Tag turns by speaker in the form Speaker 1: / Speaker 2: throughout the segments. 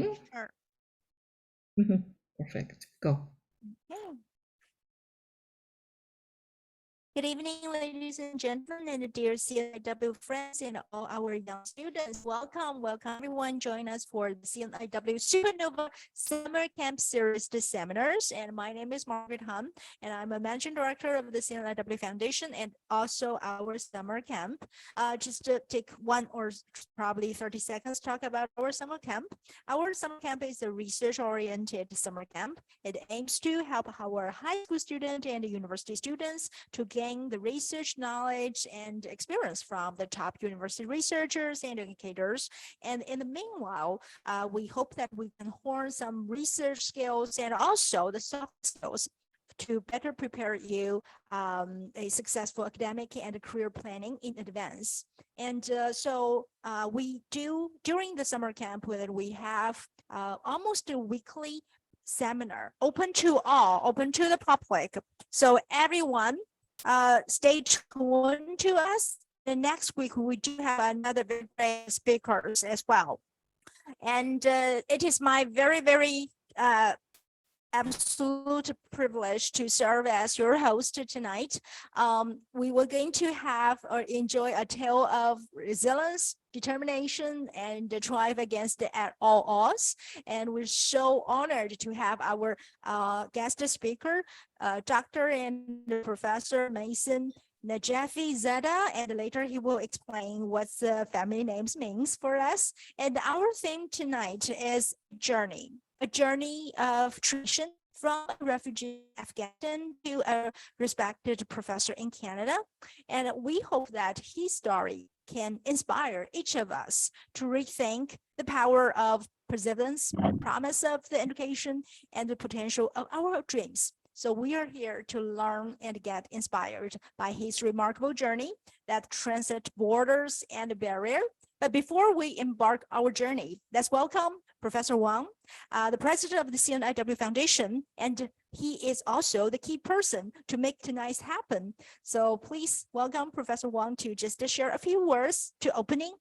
Speaker 1: Sure.
Speaker 2: Perfect. Go.
Speaker 1: Okay. Good evening, ladies and gentlemen, and dear CNIW friends and all our young students. Welcome everyone. Join us for the CNIW Supernova Summer Camp Series seminars. And my name is Margaret Hum, and I'm a managing director of the CNIW Foundation and also our summer camp. Just to take 1 or probably 30 seconds to talk about our summer camp. Our summer camp is a research-oriented summer camp. It aims to help our high school students and university students to gain the research knowledge and experience from the top university researchers and educators. And in the meanwhile, we hope that we can hone some research skills and also the soft skills to better prepare you a successful academic and career planning in advance. And so we do, during the summer camp, we have almost a weekly seminar open to all, open to the public. So everyone stay tuned to us. The next week, we do have another very great speakers as well. And it is my very, very absolute privilege to serve as your host tonight. We were going to have or enjoy a tale of resilience, determination, and the triumph against at all odds. And we're so honored to have our guest speaker, Dr. and Professor Mason Najafi Zada, and later he will explain what the family names means for us. And our theme tonight is journey. A journey of transition from a refugee in Afghanistan to a respected professor in Canada. And we hope that his story can inspire each of us to rethink the power of perseverance, the promise of the education, and the potential of our dreams. So we are here to learn and get inspired by his remarkable journey that transcends borders and barriers. But before we embark our journey, let's welcome Professor Wang, the president of the CNIW Foundation, and he is also the key person to make tonight happen. So please welcome Professor Wang to just share a few words to opening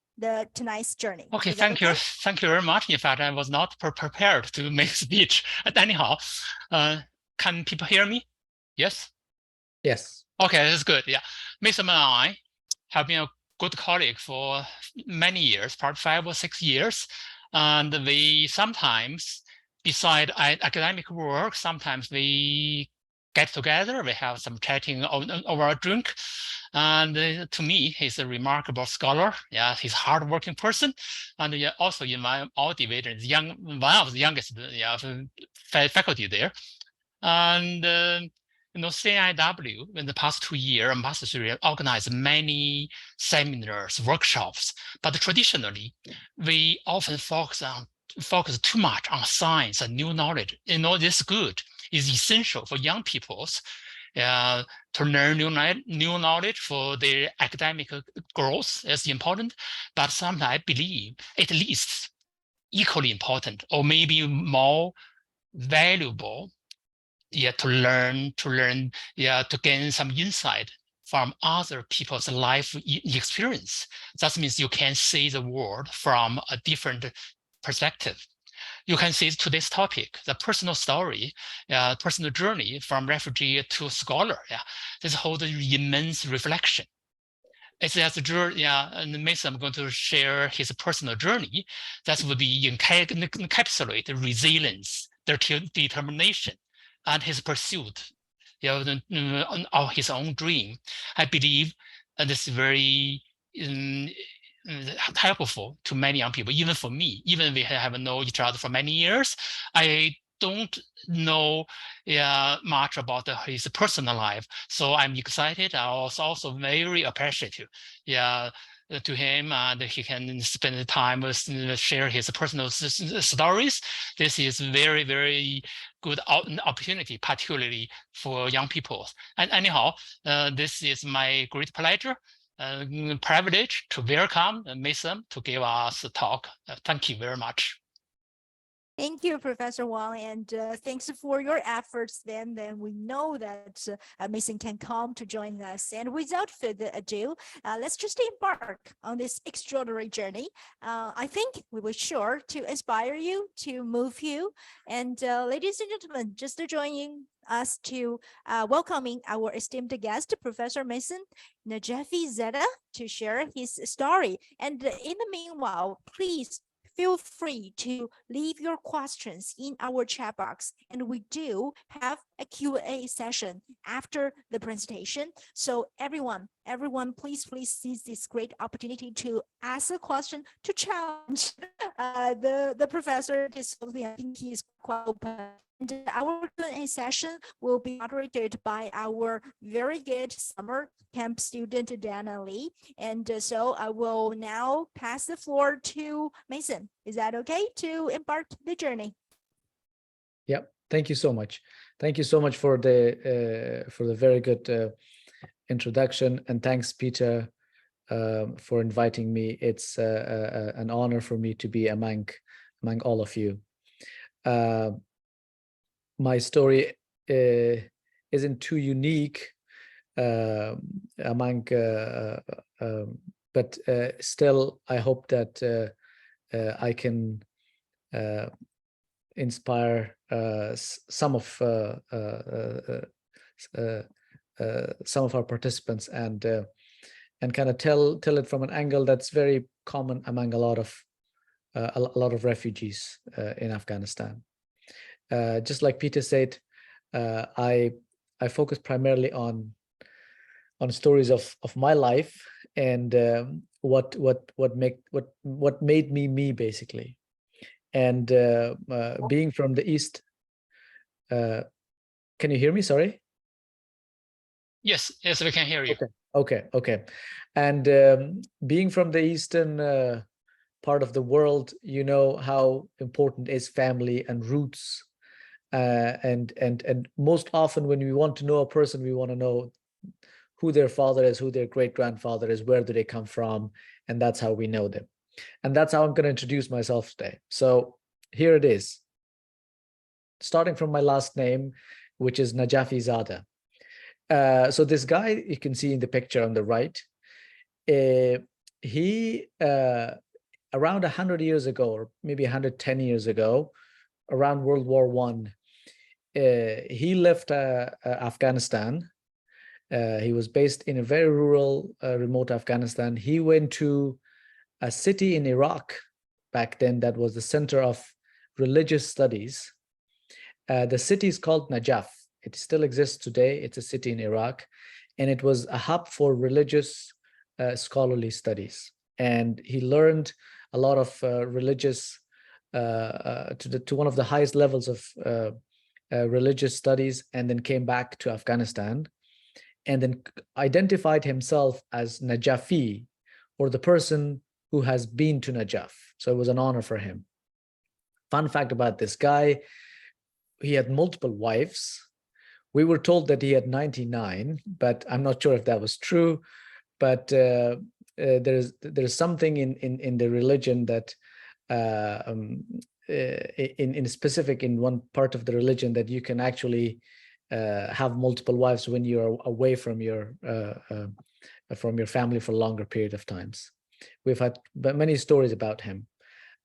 Speaker 1: tonight's journey.
Speaker 3: Okay, thank you. Thank you very much. In fact, I was not prepared to make a speech. But anyhow, can people hear me? Yes?
Speaker 2: Yes.
Speaker 3: Okay, that's good. Yeah. Mason and I have been a good colleague for many years, probably 5 or 6 years. And we sometimes, beside academic work, sometimes we get together, we have some chatting over a drink. And to me, he's a remarkable scholar. Yeah, he's a hardworking person. And also in my all divisions, one of the youngest faculty there. And CNIW in the past 2 years, master's degree, organized many seminars, workshops. But traditionally, we often focus too much on science and new knowledge. This is good. It's essential for young people to learn new knowledge for their academic growth. It's important. But sometimes I believe at least equally important or maybe more valuable to learn, to gain some insight from other people's life experience. That means you can see the world from a different perspective. You can see today's topic, the personal story, personal journey from refugee to scholar. This holds immense reflection. It's as a journey, and Mason, I'm going to share his personal journey. That would be encapsulate resilience, their determination, and his pursuit of his own dream. I believe this is very helpful to many young people, even for me. Even we have known each other for many years, I don't know much about his personal life. So I'm excited. I also very appreciative to him, and he can spend the time share his personal stories. This is very, very good opportunity, particularly for young people. And anyhow, this is my great pleasure, privilege to welcome Mason to give us a talk. Thank you very much.
Speaker 1: Thank you, Professor Wang, and thanks for your efforts. Then we know that Mason can come to join us. And without further ado, let's just embark on this extraordinary journey. I think we were sure to inspire you, to move you. And ladies and gentlemen, just joining us to welcoming our esteemed guest, Professor Mason Najafi Zada, to share his story. And in the meanwhile, please feel free to leave your questions in our chat box, and we do have a Q&A session after the presentation. So everyone, please seize this great opportunity to ask a question, to challenge the professor to something. I think he is quite open. And our Q&A session will be moderated by our very good summer camp student, Dana Lee. And so I will now pass the floor to Mason. Is that okay to embark the journey?
Speaker 2: Yep. Thank you so much. Thank you so much for the very good introduction, and thanks, Peter, for inviting me. It's an honor for me to be among all of you. My story isn't too unique but still, I hope that I can inspire some of our participants and kind of tell it from an angle that's very common among a lot of refugees in Afghanistan. Just like Peter said, I focus primarily on stories of my life and what made me basically. And being from the East, can you hear me? Sorry.
Speaker 3: Yes, we can hear you.
Speaker 2: Okay. And being from the Eastern part of the world, you know how important is family and roots. And most often when we want to know a person, we want to know who their father is, who their great-grandfather is, where do they come from, and that's how we know them. And that's how I'm going to introduce myself today. So here it is. Starting from my last name, which is Najafi Zada. So this guy you can see in the picture on the right, he around 100 years ago, or maybe 110 years ago, around World War I, he left Afghanistan. He was based in a very rural, remote Afghanistan. He went to a city in Iraq back then that was the center of religious studies. The city is called Najaf. It still exists today. It's a city in Iraq, and it was a hub for religious scholarly studies. And he learned a lot of religious, to one of the highest levels of religious studies, and then came back to Afghanistan, and then identified himself as Najafi, or the person who has been to Najaf. So it was an honor for him. Fun fact about this guy, he had multiple wives. We were told that he had 99, but I'm not sure if that was true. But there's something in the religion that in specific in one part of the religion that you can actually have multiple wives when you're away from your family for a longer period of times. We've had many stories about him.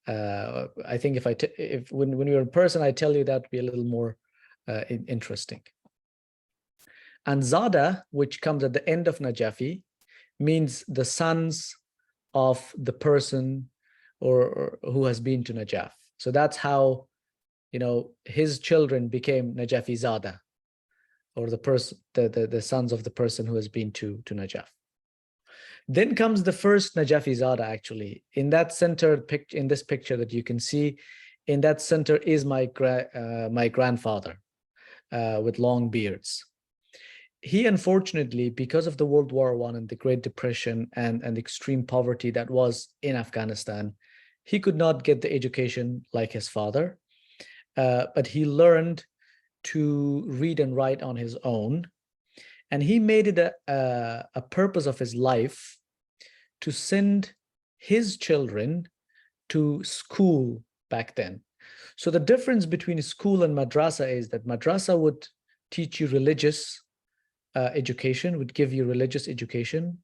Speaker 2: I think if when you're in person, I tell you that would be a little more interesting. And Zada, which comes at the end of Najafi, means the sons of the person or who has been to Najaf. So that's how, you know, his children became Najafi Zada, or the sons of the person who has been to Najaf. Then comes the first Najafi Zada, actually. In that center, in this picture that you can see, in that center is my grandfather with long beards. He, unfortunately, because of the World War I and the Great Depression and extreme poverty that was in Afghanistan, he could not get the education like his father, but he learned to read and write on his own. And he made it a purpose of his life to send his children to school back then. So the difference between school and madrasa is that madrasa would teach you religious education, would give you religious education.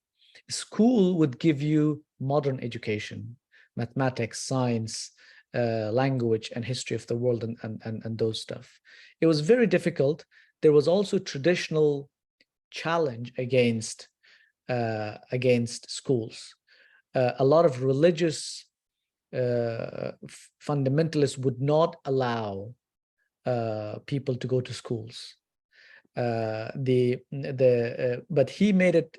Speaker 2: School would give you modern education, mathematics, science, language, and history of the world, and those stuff. It was very difficult. There was also traditional challenge against schools. A lot of religious fundamentalists would not allow people to go to schools. But he made it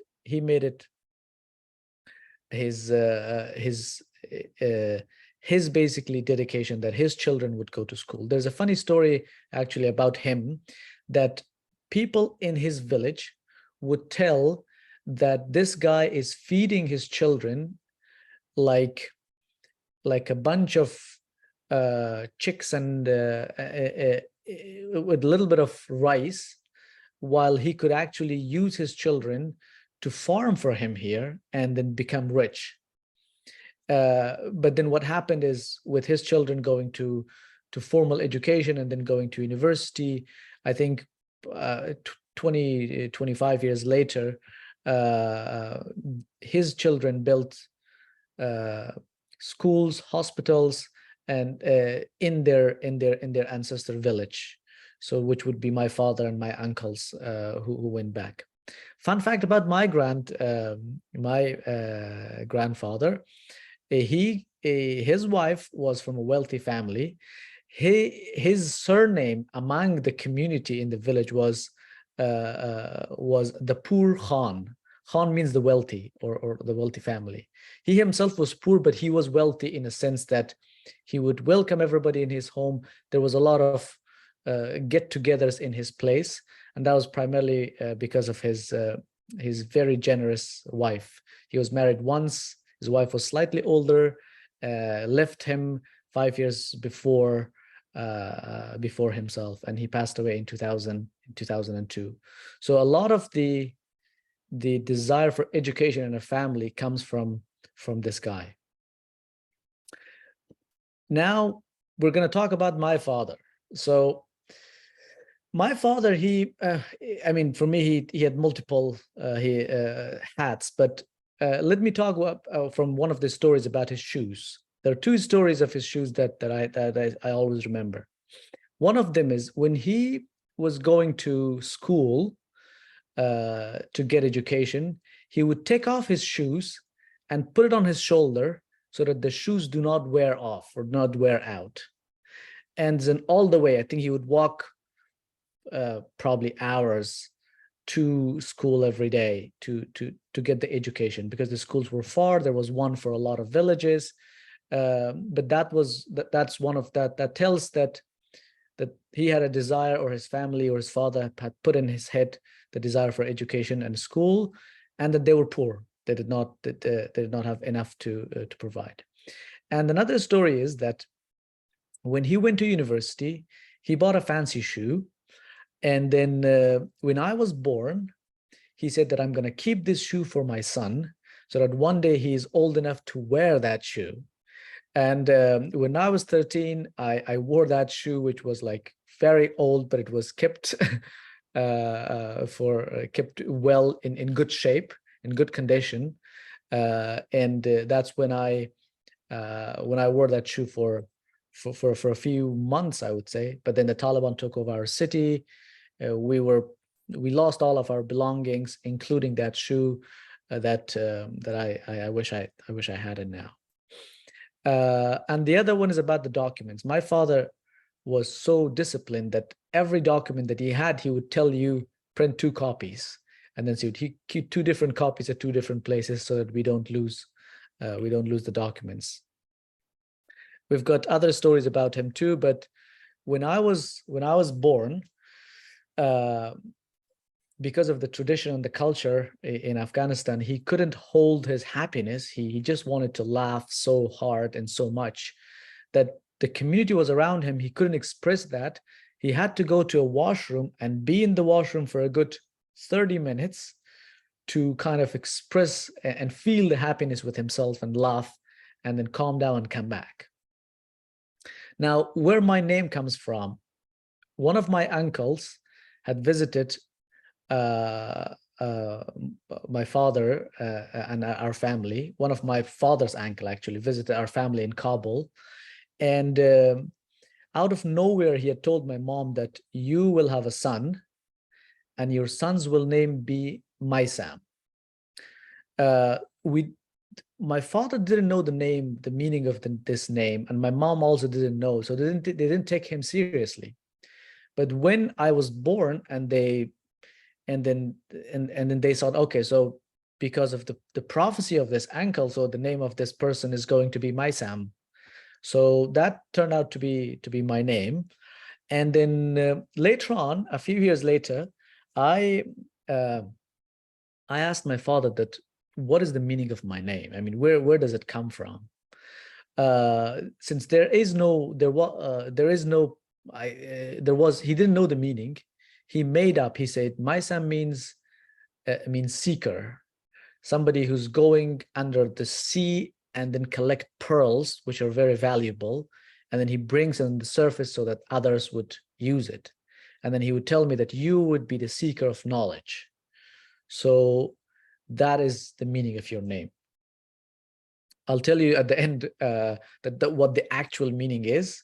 Speaker 2: his basically dedication that his children would go to school. There's a funny story actually about him, that people in his village would tell that this guy is feeding his children like a bunch of chicks and with a little bit of rice, while he could actually use his children to farm for him here and then become rich. But then what happened is, with his children going to formal education and then going to university, I think 25 years later, his children built schools, hospitals, and in their ancestor village, so which would be my father and my uncles who went back. Fun fact about my grandfather, his wife was from a wealthy family. His surname among the community in the village was the poor Khan. Khan means the wealthy, or the wealthy family. He himself was poor, but he was wealthy in a sense that he would welcome everybody in his home. There was a lot of get-togethers in his place, and that was primarily because of his very generous wife. He was married once. His wife was slightly older, left him 5 years before himself, and he passed away in 2002. So a lot of the desire for education in a family comes from this guy. Now we're going to talk about my father. So my father, I mean, for me, he had multiple hats, but let me talk from one of the stories about his shoes. There are two stories of his shoes that I always remember. One of them is when he was going to school to get education, he would take off his shoes and put it on his shoulder so that the shoes do not wear off or not wear out. And then all the way, I think he would walk probably hours to school every day to get the education, because the schools were far. There was one for a lot of villages, but that's one of that tells that he had a desire, or his family or his father had put in his head the desire for education and school, and that they were poor. They did not have enough to provide. And another story is that when he went to university, he bought a fancy shoe. And then when I was born, he said that I'm going to keep this shoe for my son so that one day he is old enough to wear that shoe. And when I was 13, I wore that shoe, which was like very old, but it was kept kept well in good shape, in good condition. And that's when I wore that shoe for a few months, I would say. But then the Taliban took over our city. We lost all of our belongings, including that shoe that I wish I had it now. And the other one is about the documents. My father was so disciplined that every document that he had, he would tell you, print 2 copies, and then so he keep 2 different copies at 2 different places so that we don't lose the documents. We've got other stories about him too, but when I was born, because of the tradition and the culture in Afghanistan, he couldn't hold his happiness. He just wanted to laugh so hard and so much that the community was around him. He couldn't express that. He had to go to a washroom and be in the washroom for a good 30 minutes to kind of express and feel the happiness with himself and laugh, and then calm down and come back. Now, where my name comes from, one of my uncles had visited my father and our family. One of my father's uncle actually visited our family in Kabul. And out of nowhere, he had told my mom that you will have a son and your son's will name be Maisam. My father didn't know the meaning of this name, and my mom also didn't know, so they didn't take him seriously. But when I was born, and then they thought, okay, so because of the prophecy of this uncle, so the name of this person is going to be Maisam. So that turned out to be my name. And then later on, a few years later, I asked my father that, what is the meaning of my name? I mean, where does it come from? Since he didn't know the meaning, he made up. He said, Maisam means seeker, somebody who's going under the sea and then collect pearls, which are very valuable, and then he brings on the surface so that others would use it. And then he would tell me that you would be the seeker of knowledge. So that is the meaning of your name. I'll tell you at the end what the actual meaning is.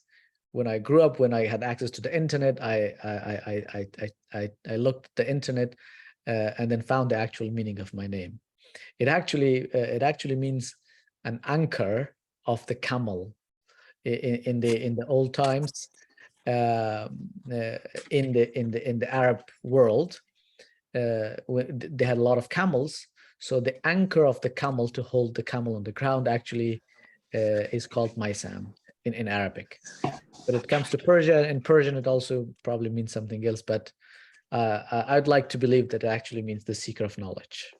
Speaker 2: When I grew up, when I had access to the internet, I looked at the internet and then found the actual meaning of my name. It actually means an anchor of the camel in the old times. In the Arab world, they had a lot of camels, so the anchor of the camel to hold the camel on the ground actually is called Maisam in Arabic. But it comes to Persia. In Persian, it also probably means something else, but I'd like to believe that it actually means the seeker of knowledge.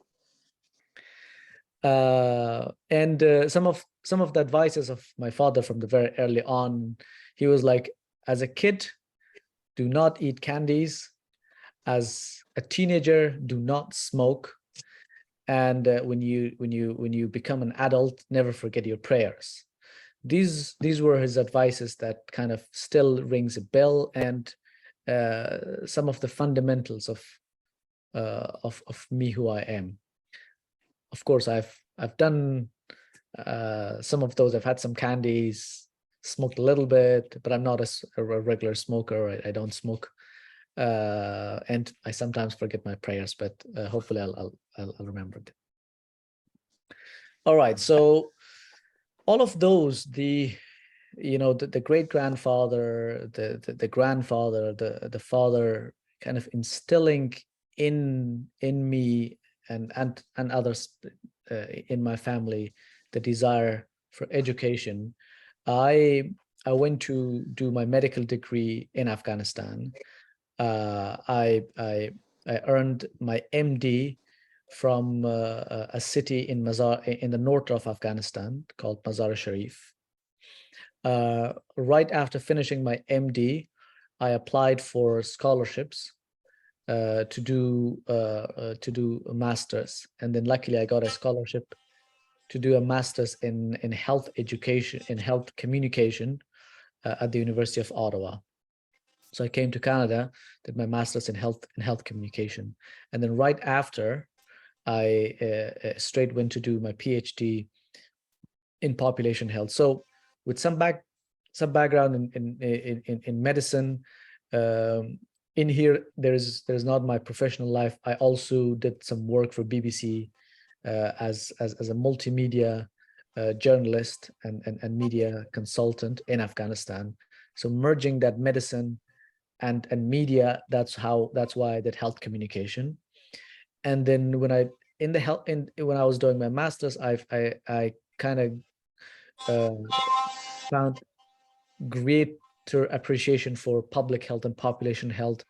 Speaker 2: And some of the advices of my father from the very early on, he was like, as a kid, do not eat candies. As a teenager, do not smoke. And when you become an adult, never forget your prayers. These were his advices that kind of still rings a bell, and some of the fundamentals of me, who I am. Of course, I've done some of those. I've had some candies, smoked a little bit, but I'm not a regular smoker. I don't smoke, and I sometimes forget my prayers, but hopefully I'll remember it. All right, so all of those, the great grandfather, the grandfather, the father, kind of instilling in me and others in my family the desire for education. I went to do my medical degree in Afghanistan. I earned my MD from a city in the north of Afghanistan called Mazar-e-Sharif. Right after finishing my MD, I applied for scholarships to do a master's, and then luckily I got a scholarship to do a master's in health education, in health communication at the University of Ottawa. So I came to Canada, did my master's in health communication, and then right after, I straight went to do my PhD in population health. So with some background in medicine, in here there's not my professional life. I also did some work for BBC as a multimedia journalist and media consultant in Afghanistan. So merging that medicine and media, that's why I did health communication. And then when I was doing my master's, I kind of found greater appreciation for public health and population health,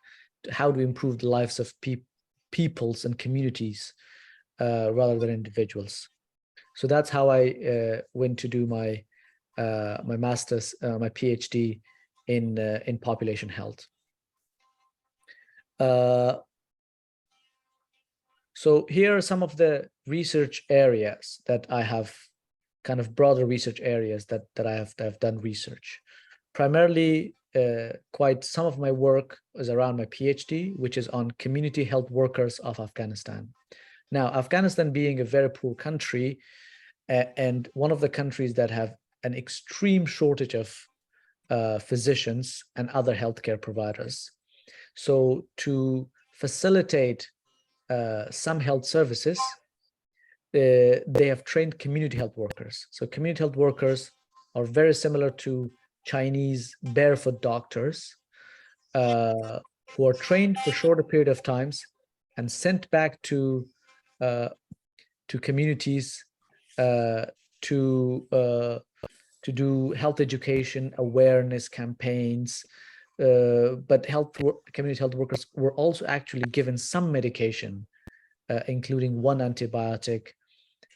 Speaker 2: how to improve the lives of peoples and communities rather than individuals. So that's how I went to do my master's, my PhD in population health. So here are some of the research areas that I have, kind of broader research areas that I have done research. primarily, quite some of my work is around my PhD, which is on community health workers of Afghanistan. Now, Afghanistan being a very poor country, and one of the countries that have an extreme shortage of physicians and other healthcare providers. So to facilitate some health services, they have trained community health workers. So community health workers are very similar to Chinese barefoot doctors who are trained for shorter period of times and sent back to communities to do health education, awareness campaigns, but community health workers were also actually given some medication, including one antibiotic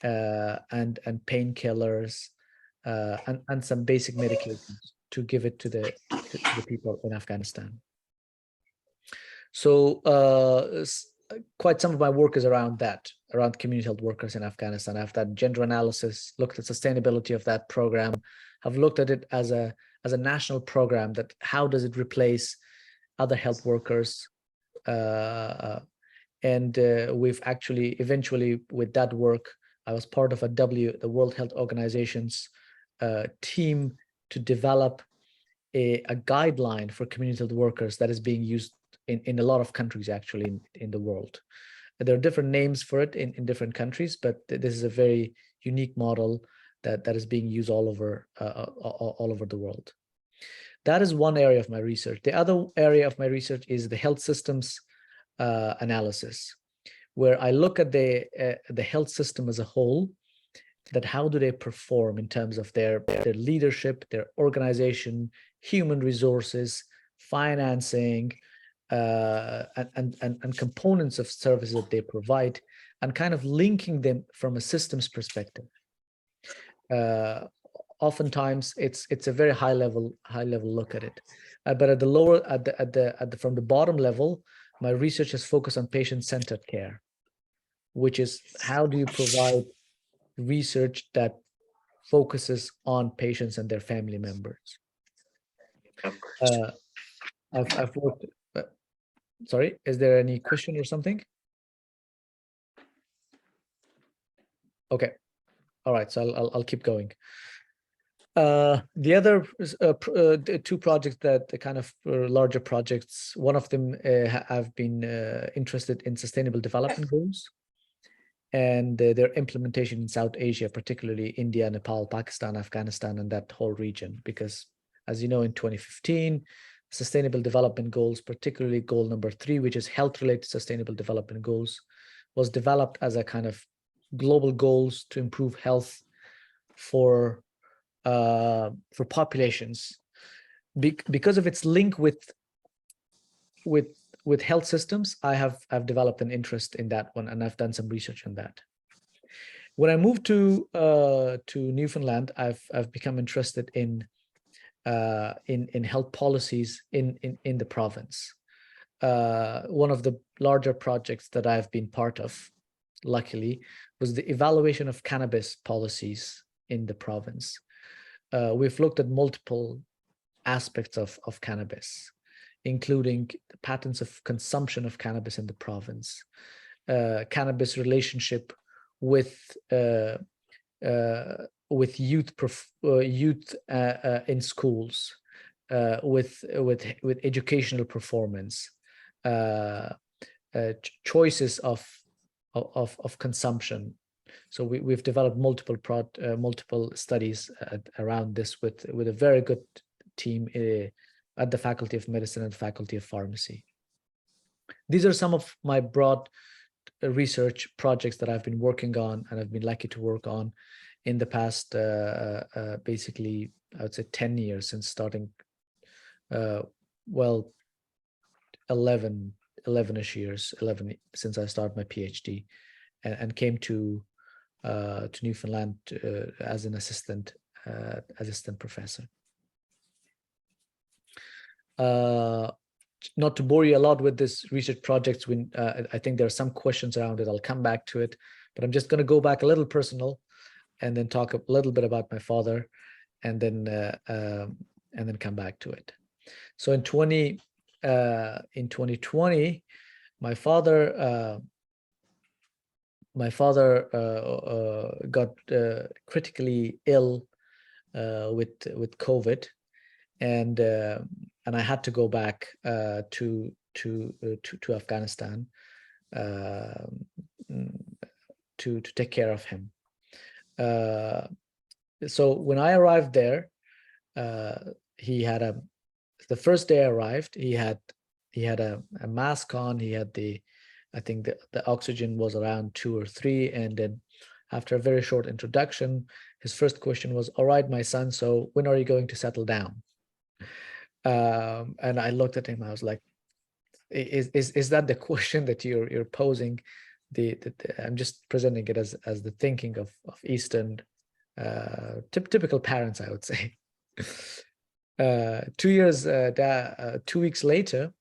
Speaker 2: and painkillers and some basic medications to give it to the people in Afghanistan. So quite some of my work is around that, around community health workers in Afghanistan. I've done gender analysis, looked at sustainability of that program. I've looked at it as a national program, that how does it replace other health workers? And we've actually eventually, with that work, I was part of the World Health Organization's team to develop a guideline for community health workers that is being used in a lot of countries actually in the world. There are different names for it in different countries, but this is a very unique model that is being used all over the world. That is one area of my research. The other area of my research is the health systems analysis, where I look at the health system as a whole, that how do they perform in terms of their leadership, their organization, human resources, financing, and components of services that they provide, and kind of linking them from a systems perspective. Oftentimes it's a very high level look at it, but at the lower from the bottom level, my research is focused on patient-centered care, which is how do you provide research that focuses on patients and their family members. I've worked. Sorry, is there any question or something? Okay, all right. So I'll keep going. The other two projects that kind of larger projects. One of them I've been interested in sustainable development goals and their implementation in South Asia, particularly India, Nepal, Pakistan, Afghanistan, and that whole region. Because as you know, in 2015, Sustainable Development Goals, particularly goal number 3, which is health-related Sustainable Development Goals, was developed as a kind of global goals to improve health for populations, because of its link with health systems. I've developed an interest in that one, and I've done some research on that. When I moved to Newfoundland, I've become interested in health policies in the province. One of the larger projects that I've been part of, luckily, was the evaluation of cannabis policies in the province. We've looked at multiple aspects of cannabis, including the patterns of consumption of cannabis in the province, cannabis relationship with youth in schools, with educational performance, choices of consumption. So we've developed multiple studies around this with a very good team at the Faculty of Medicine and Faculty of Pharmacy. These are some of my broad research projects that I've been working on, and I've been lucky to work on in the past, basically, I would say 10 years since starting, 11-ish years, 11 since I started my PhD, and came to Newfoundland as an assistant professor. Not to bore you a lot with this research projects, when I think there are some questions around it. I'll come back to it, but I'm just going to go back a little personal, and then talk a little bit about my father, and then and then come back to it. So in 2020, my father got critically ill with COVID, and I had to go back to Afghanistan to take care of him. So when I arrived there, he had the first day I arrived, he had a mask on. He had I think the oxygen was around 2 or 3, and then after a very short introduction, his first question was, "All right, my son, so when are you going to settle down?" And I looked at him. I was like, "Is that the question that you're posing?" I'm just presenting it as the thinking of Eastern typical parents, I would say. 2 weeks later,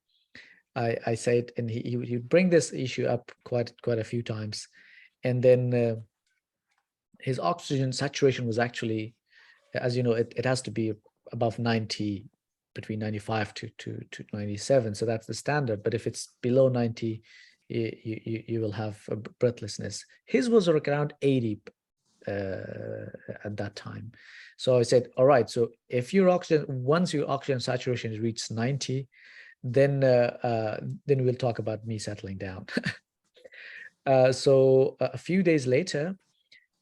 Speaker 2: I said, and he would bring this issue up quite a few times, and then his oxygen saturation was actually, as you know, it has to be above 90, between 95 to 97, so that's the standard. But if it's below 90, you will have a breathlessness. His was around 80 at that time. So I said, all right, so if once your oxygen saturation is reached 90, then we'll talk about me settling down. So a few days later,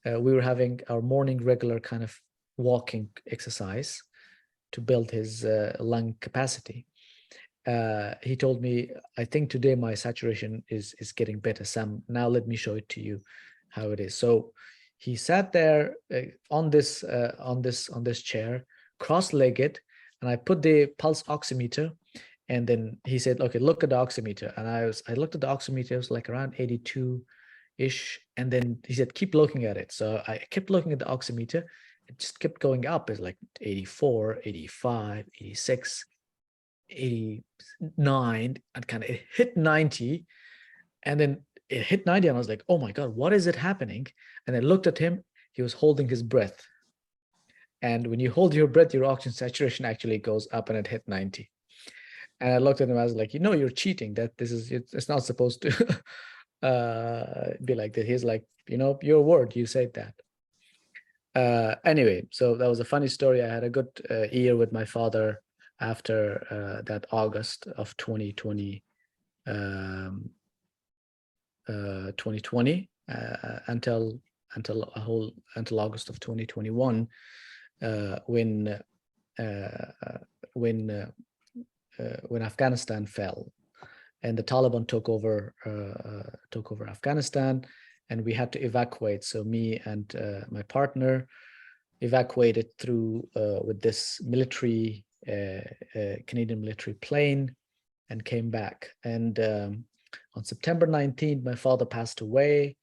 Speaker 2: we were having our morning regular kind of walking exercise to build his lung capacity. He told me, "I think today my saturation is getting better, Sam. Now let me show it to you how it is." So he sat there on this chair, cross-legged, and I put the pulse oximeter, and then he said, "Okay, look at the oximeter." And I looked at the oximeter. It was like around 82-ish, and then he said, "Keep looking at it." So I kept looking at the oximeter. It just kept going up. It's like 84, 85, 86, 89, and kind of it hit 90, and then it hit 90, and I was like, "Oh my God, what is it happening?" And I looked at him. He was holding his breath. And when you hold your breath, your oxygen saturation actually goes up, and it hit 90. And I looked at him. I was like, "You're cheating. It's not supposed to be like that." He's like, "Your word, you said that." Anyway, so that was a funny story. I had a good year with my father after that August of 2020, until August of 2021, when Afghanistan fell and the Taliban took over Afghanistan, and we had to evacuate. So me and my partner evacuated through with this military Canadian military plane and came back. And on September 19th, my father passed away.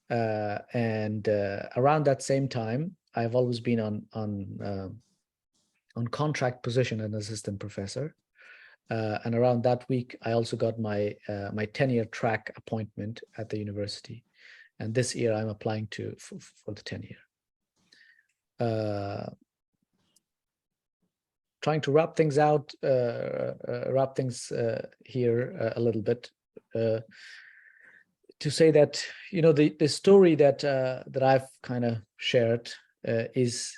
Speaker 2: And around that same time, I've always been on contract position as an assistant professor. And around that week, I also got my tenure track appointment at the university. And this year, I'm applying for the tenure. Trying to wrap things out, here a little bit. To say that the story that I've kind of shared is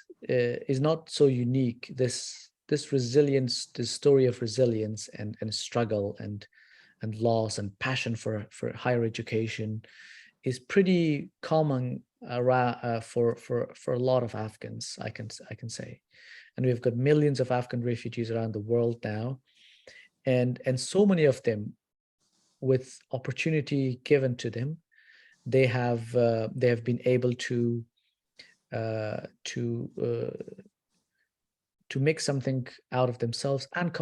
Speaker 2: not so unique. This resilience, this story of resilience and struggle and loss and passion for higher education is pretty common around for a lot of Afghans, I can say. And we've got millions of Afghan refugees around the world now, and so many of them, with opportunity given to them, they have been able to make something out of themselves and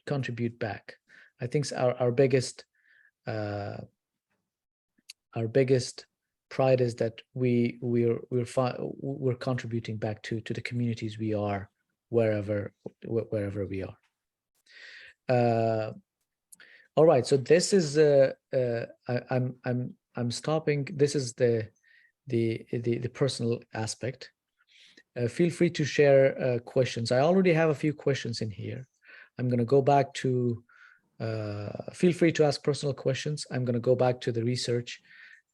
Speaker 2: contribute back. I think our biggest pride is that we're contributing back to the communities we are, wherever we are. All right, so this is I'm stopping. This is the personal aspect. Feel free to share questions. I already have a few questions in here. I'm going to go back to, feel free to ask personal questions. I'm going to go back to the research,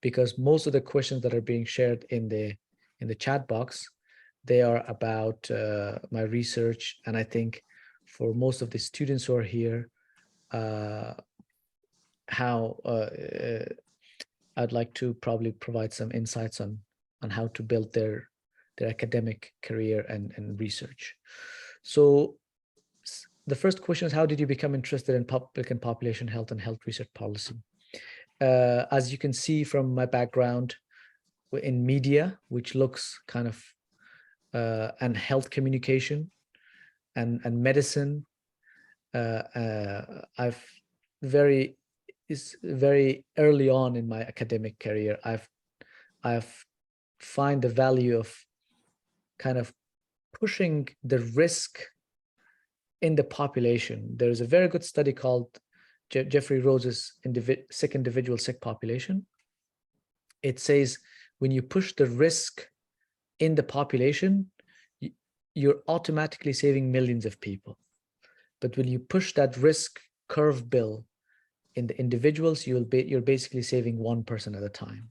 Speaker 2: because most of the questions that are being shared in the chat box, they are about my research. And I think for most of the students who are here, I'd like to probably provide some insights on how to build their academic career and research. So the first question is, how did you become interested in public and population health and health research policy? As you can see from my background in media, which looks kind of, and health communication and medicine, I've very early on in my academic career, I've find the value of kind of pushing the risk in the population. There's a very good study called Jeffrey Rose's Sick Individual, Sick Population. It says when you push the risk in the population, you're automatically saving millions of people. But when you push that risk curve bill in the individuals, you're basically saving one person at a time.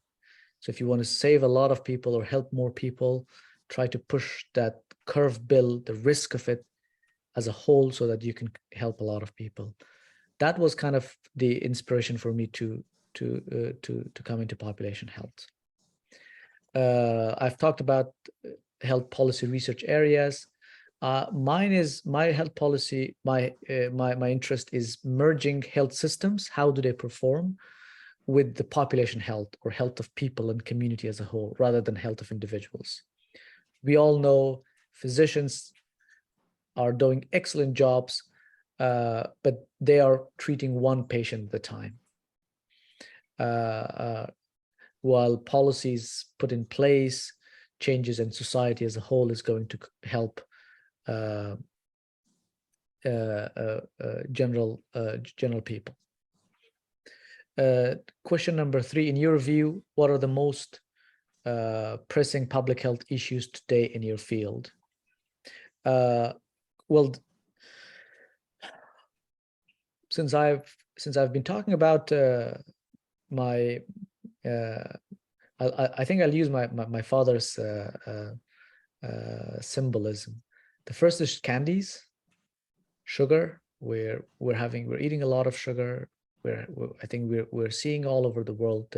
Speaker 2: So if you want to save a lot of people or help more people, try to push that curve bill, the risk of it as a whole, so that you can help a lot of people. That was kind of the inspiration for me to come into population health. I've talked about health policy research areas. Mine is my health policy. My interest is merging health systems. How do they perform with the population health, or health of people and community as a whole, rather than health of individuals? We all know physicians are doing excellent jobs, but they are treating one patient at a time. While policies put in place, changes in society as a whole is going to help general people. Question number 3, in your view, what are the most pressing public health issues today in your field? Well, since I've been talking about I think I'll use my father's symbolism. The first is candies, sugar. We're eating a lot of sugar. I think we're seeing all over the world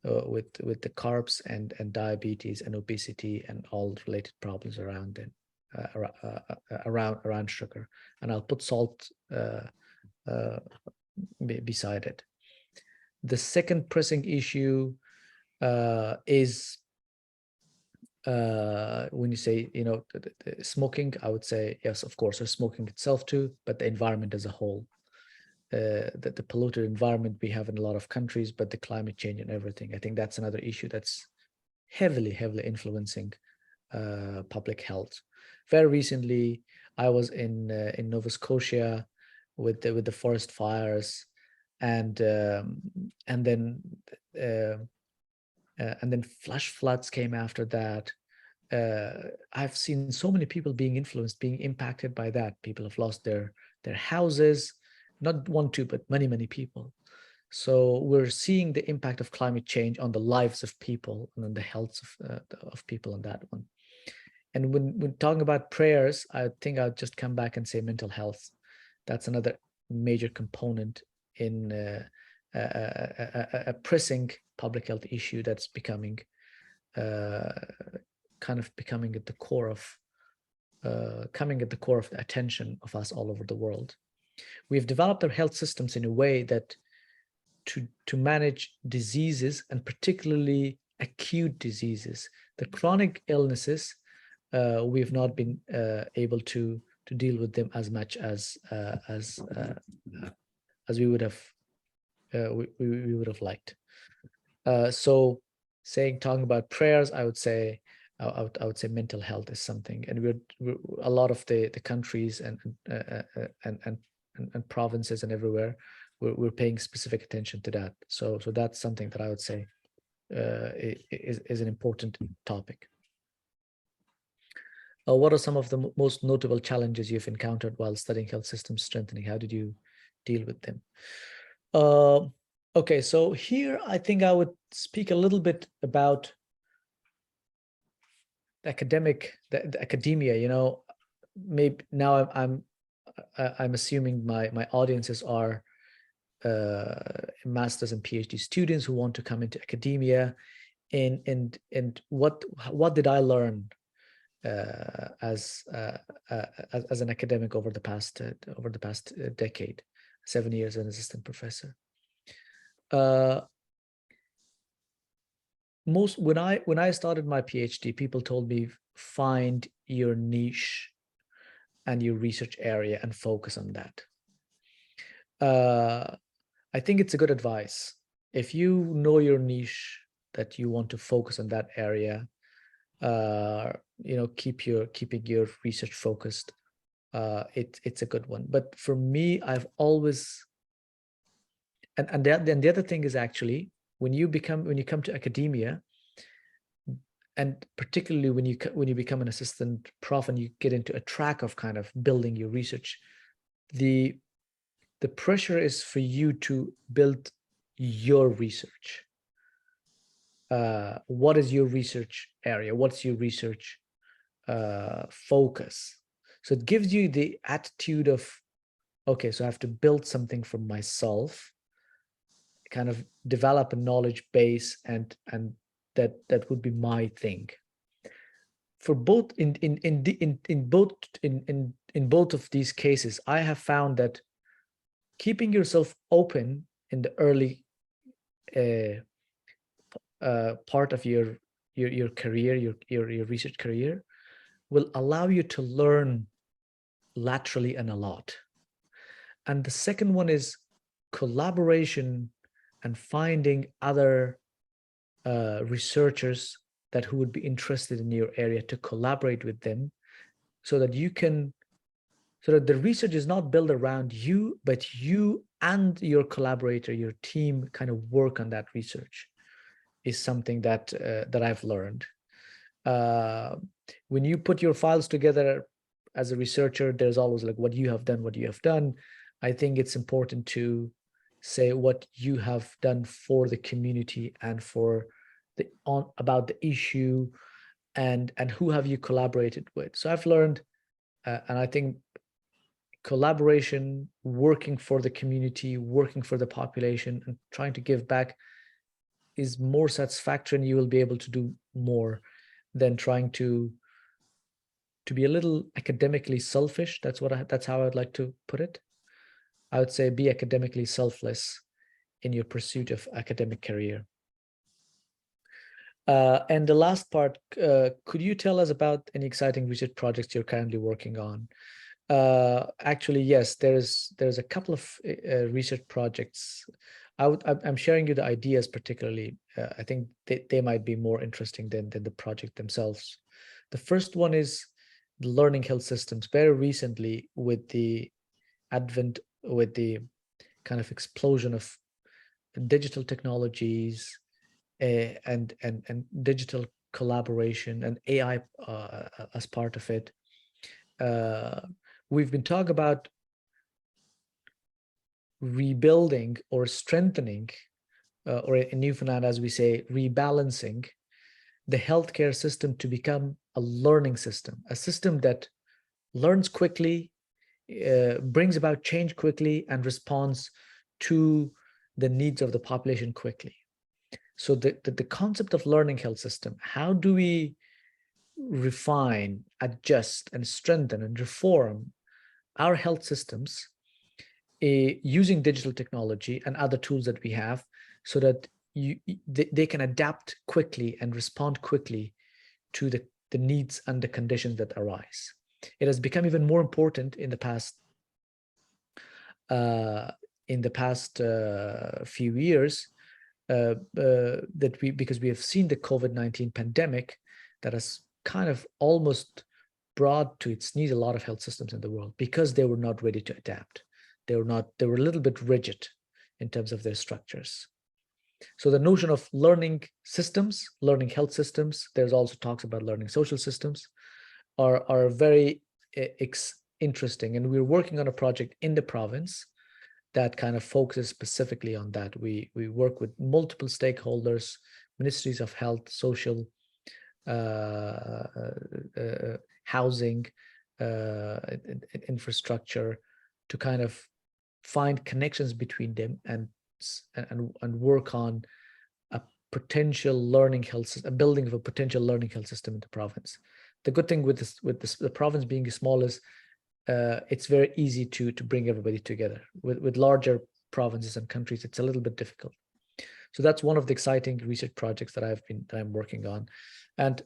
Speaker 2: with the carbs and diabetes and obesity and all related problems around it, around sugar. And I'll put salt beside it. The second pressing issue is when you say, smoking, I would say, yes, of course, there's smoking itself too, but the environment as a whole, the polluted environment we have in a lot of countries, but the climate change and everything. I think that's another issue that's heavily influencing public health. Very recently, I was in Nova Scotia with the forest fires, and then flash floods came after that. I've seen so many people being influenced, being impacted by that. People have lost their houses, not one, two, but many people. So we're seeing the impact of climate change on the lives of people and on the health of people on that one. And when talking about prayers, I think I'll just come back and say mental health. That's another major component in a pressing public health issue that's becoming coming at the core of the attention of us all over the world. We've developed our health systems in a way that to manage diseases, and particularly acute diseases. The chronic illnesses, we've not been able to deal with them as much as we would have liked. So talking about prayers, I would say mental health is something, and we're a lot of the countries and provinces and everywhere, we're paying specific attention to that. So that's something that I would say is an important topic. What are some of the most notable challenges you've encountered while studying health systems strengthening? How did you deal with them? Okay, so here I think I would speak a little bit about the academia. You know, maybe now I'm assuming my audiences are master's and PhD students who want to come into academia, and what did I learn as an academic over the past decade, 7 years as an assistant professor. When I started my PhD, people told me, find your niche and your research area and focus on that. I think it's a good advice. If you know your niche, that you want to focus on that area, you know, keeping your research focused. It's a good one. But for me, I've always, and then the other thing is actually when you come to academia, and particularly when you become an assistant prof and you get into a track of kind of building your research, the pressure is for you to build your research. What is your research area? What's your research focus? So it gives you the attitude of, okay, so I have to build something for myself, kind of develop a knowledge base, and that would be my thing. For both in both of these cases, I have found that keeping yourself open in the early part of your career, your research career, will allow you to learn laterally and a lot. And the second one is collaboration and finding other researchers who would be interested in your area, to collaborate with them, so that the research is not built around you, but you and your collaborator, your team, kind of work on that research, is something that I've learned. When you put your files together as a researcher, there's always like what you have done. I think it's important to say what you have done for the community and about the issue, and who have you collaborated with. So I've learned, and I think collaboration, working for the community, working for the population, and trying to give back is more satisfactory, and you will be able to do more than trying to be a little academically selfish. That's how I'd like to put it. I would say be academically selfless in your pursuit of academic career. And the last part, could you tell us about any exciting research projects you're currently working on? Actually, yes, there's a couple of research projects. I'm sharing you the ideas particularly. I think they might be more interesting than the project themselves. The first one is the learning health systems. Very recently, with the kind of explosion of digital technologies and digital collaboration and AI as part of it, we've been talking about rebuilding or strengthening, or in Newfoundland, as we say, rebalancing the healthcare system to become a learning system, a system that learns quickly, brings about change quickly, and responds to the needs of the population quickly. So the concept of learning health system, how do we refine, adjust, and strengthen and reform our health systems using digital technology and other tools that we have, so that they can adapt quickly and respond quickly to the needs and the conditions that arise. It has become even more important in the past few years, because we have seen the COVID-19 pandemic that has kind of almost brought to its knees a lot of health systems in the world, because they were not ready to adapt. They were a little bit rigid in terms of their structures. So the notion of learning systems, learning health systems, there's also talks about learning social systems, are very interesting, and we're working on a project in the province that kind of focuses specifically on that. We work with multiple stakeholders, ministries of health, social, housing, infrastructure, to kind of find connections between them and work on a potential learning health system, a building of a potential learning health system in the province. The good thing with the province being small is it's very easy to bring everybody together. With larger provinces and countries, it's a little bit difficult. So that's one of the exciting research projects that I'm working on. And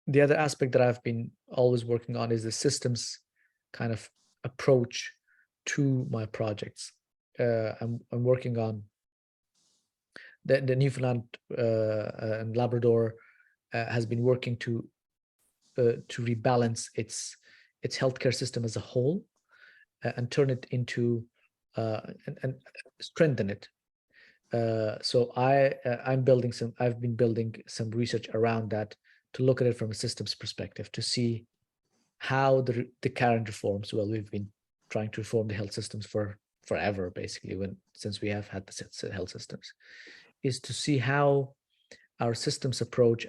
Speaker 2: the other aspect that I've been always working on is the systems kind of approach to my projects. I'm working on the Newfoundland and Labrador has been working to rebalance its healthcare system as a whole and turn it into and strengthen it. So I've been building some research around that to look at it from a systems perspective, to see how the current reforms, well, we've been trying to reform the health systems for forever, basically, since we have had the health systems, is to see how our systems approach,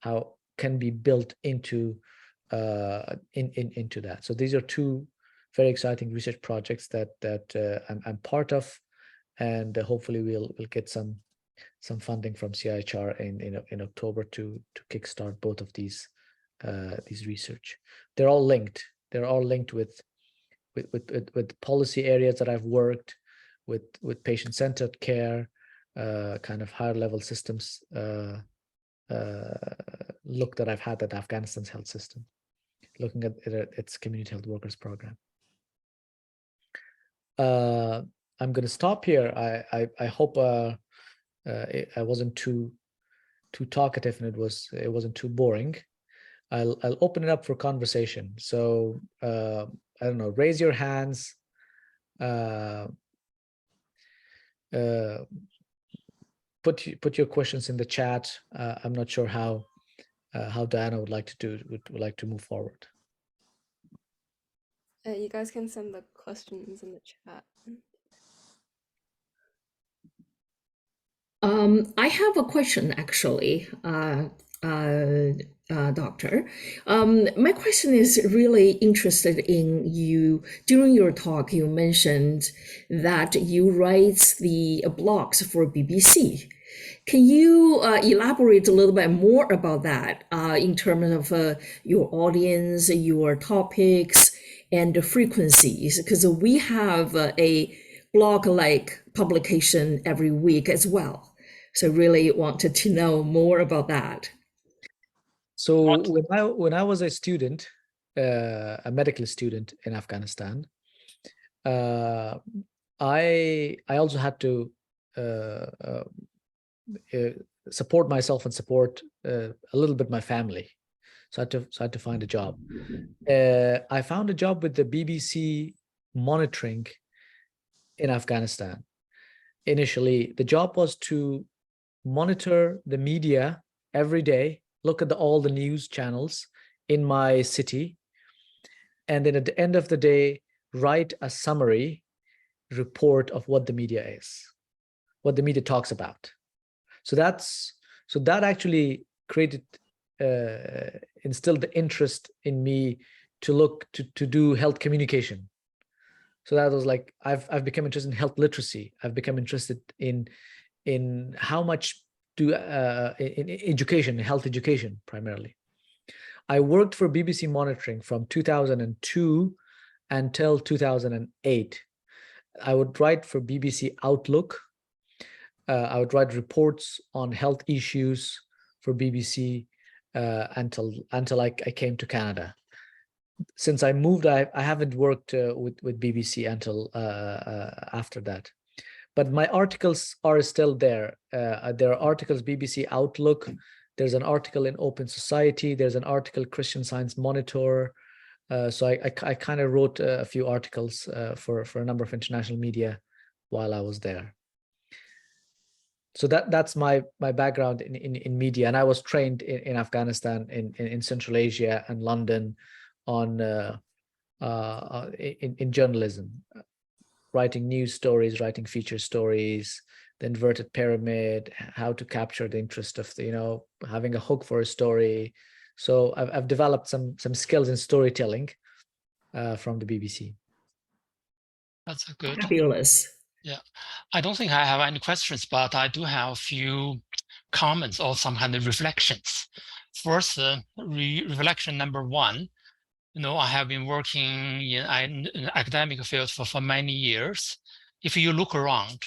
Speaker 2: how can be built into that. So these are two very exciting research projects that I'm part of, and hopefully we'll get some funding from CIHR in October to kickstart both of these research. They're all linked. They're all linked with policy areas that I've worked with patient-centered care, kind of higher level systems look that I've had at Afghanistan's health system, looking at its community health workers program. I'm going to stop here. I hope I wasn't too talkative and it wasn't too boring. I'll open it up for conversation. So I don't know, raise your hands. Put your questions in the chat. I'm not sure how Diana would like to move forward.
Speaker 4: You guys can send the questions in the chat.
Speaker 5: I have a question, actually, Doctor. My question is really interested in you. During your talk, you mentioned that you write the blogs for BBC. Can you elaborate a little bit more about that in terms of your audience, your topics, and the frequencies? Because we have a blog-like publication every week as well. So really wanted to know more about that.
Speaker 2: So when I was a student, a medical student in Afghanistan, I also had to support myself and support a little bit my family. So I had to find a job. I found a job with the BBC monitoring in Afghanistan. Initially, the job was to monitor the media every day, look at all the news channels in my city, and then at the end of the day, write a summary report of what the media is, what the media talks about. So that actually instilled the interest in me to do health communication. So that was like, I've become interested in health literacy. I've become interested in how much in education, health education primarily. I worked for BBC Monitoring from 2002 until 2008. I would write for BBC Outlook. I would write reports on health issues for BBC until I came to Canada. Since I moved, I haven't worked with BBC until after that. But my articles are still there. There are articles, BBC Outlook. There's an article in Open Society. There's an article, Christian Science Monitor. So I kind of wrote a few articles for a number of international media while I was there. So that's my background in media, and I was trained in Afghanistan, in Central Asia and London on in journalism, writing news stories, writing feature stories, the inverted pyramid, how to capture the interest of the, having a hook for a story. So I've developed some skills in storytelling from the BBC.
Speaker 3: That's a good.
Speaker 5: Fabulous.
Speaker 3: Yeah, I don't think I have any questions, but I do have a few comments or some kind of reflections. First, reflection number one, I have been working in an academic field for many years. If you look around,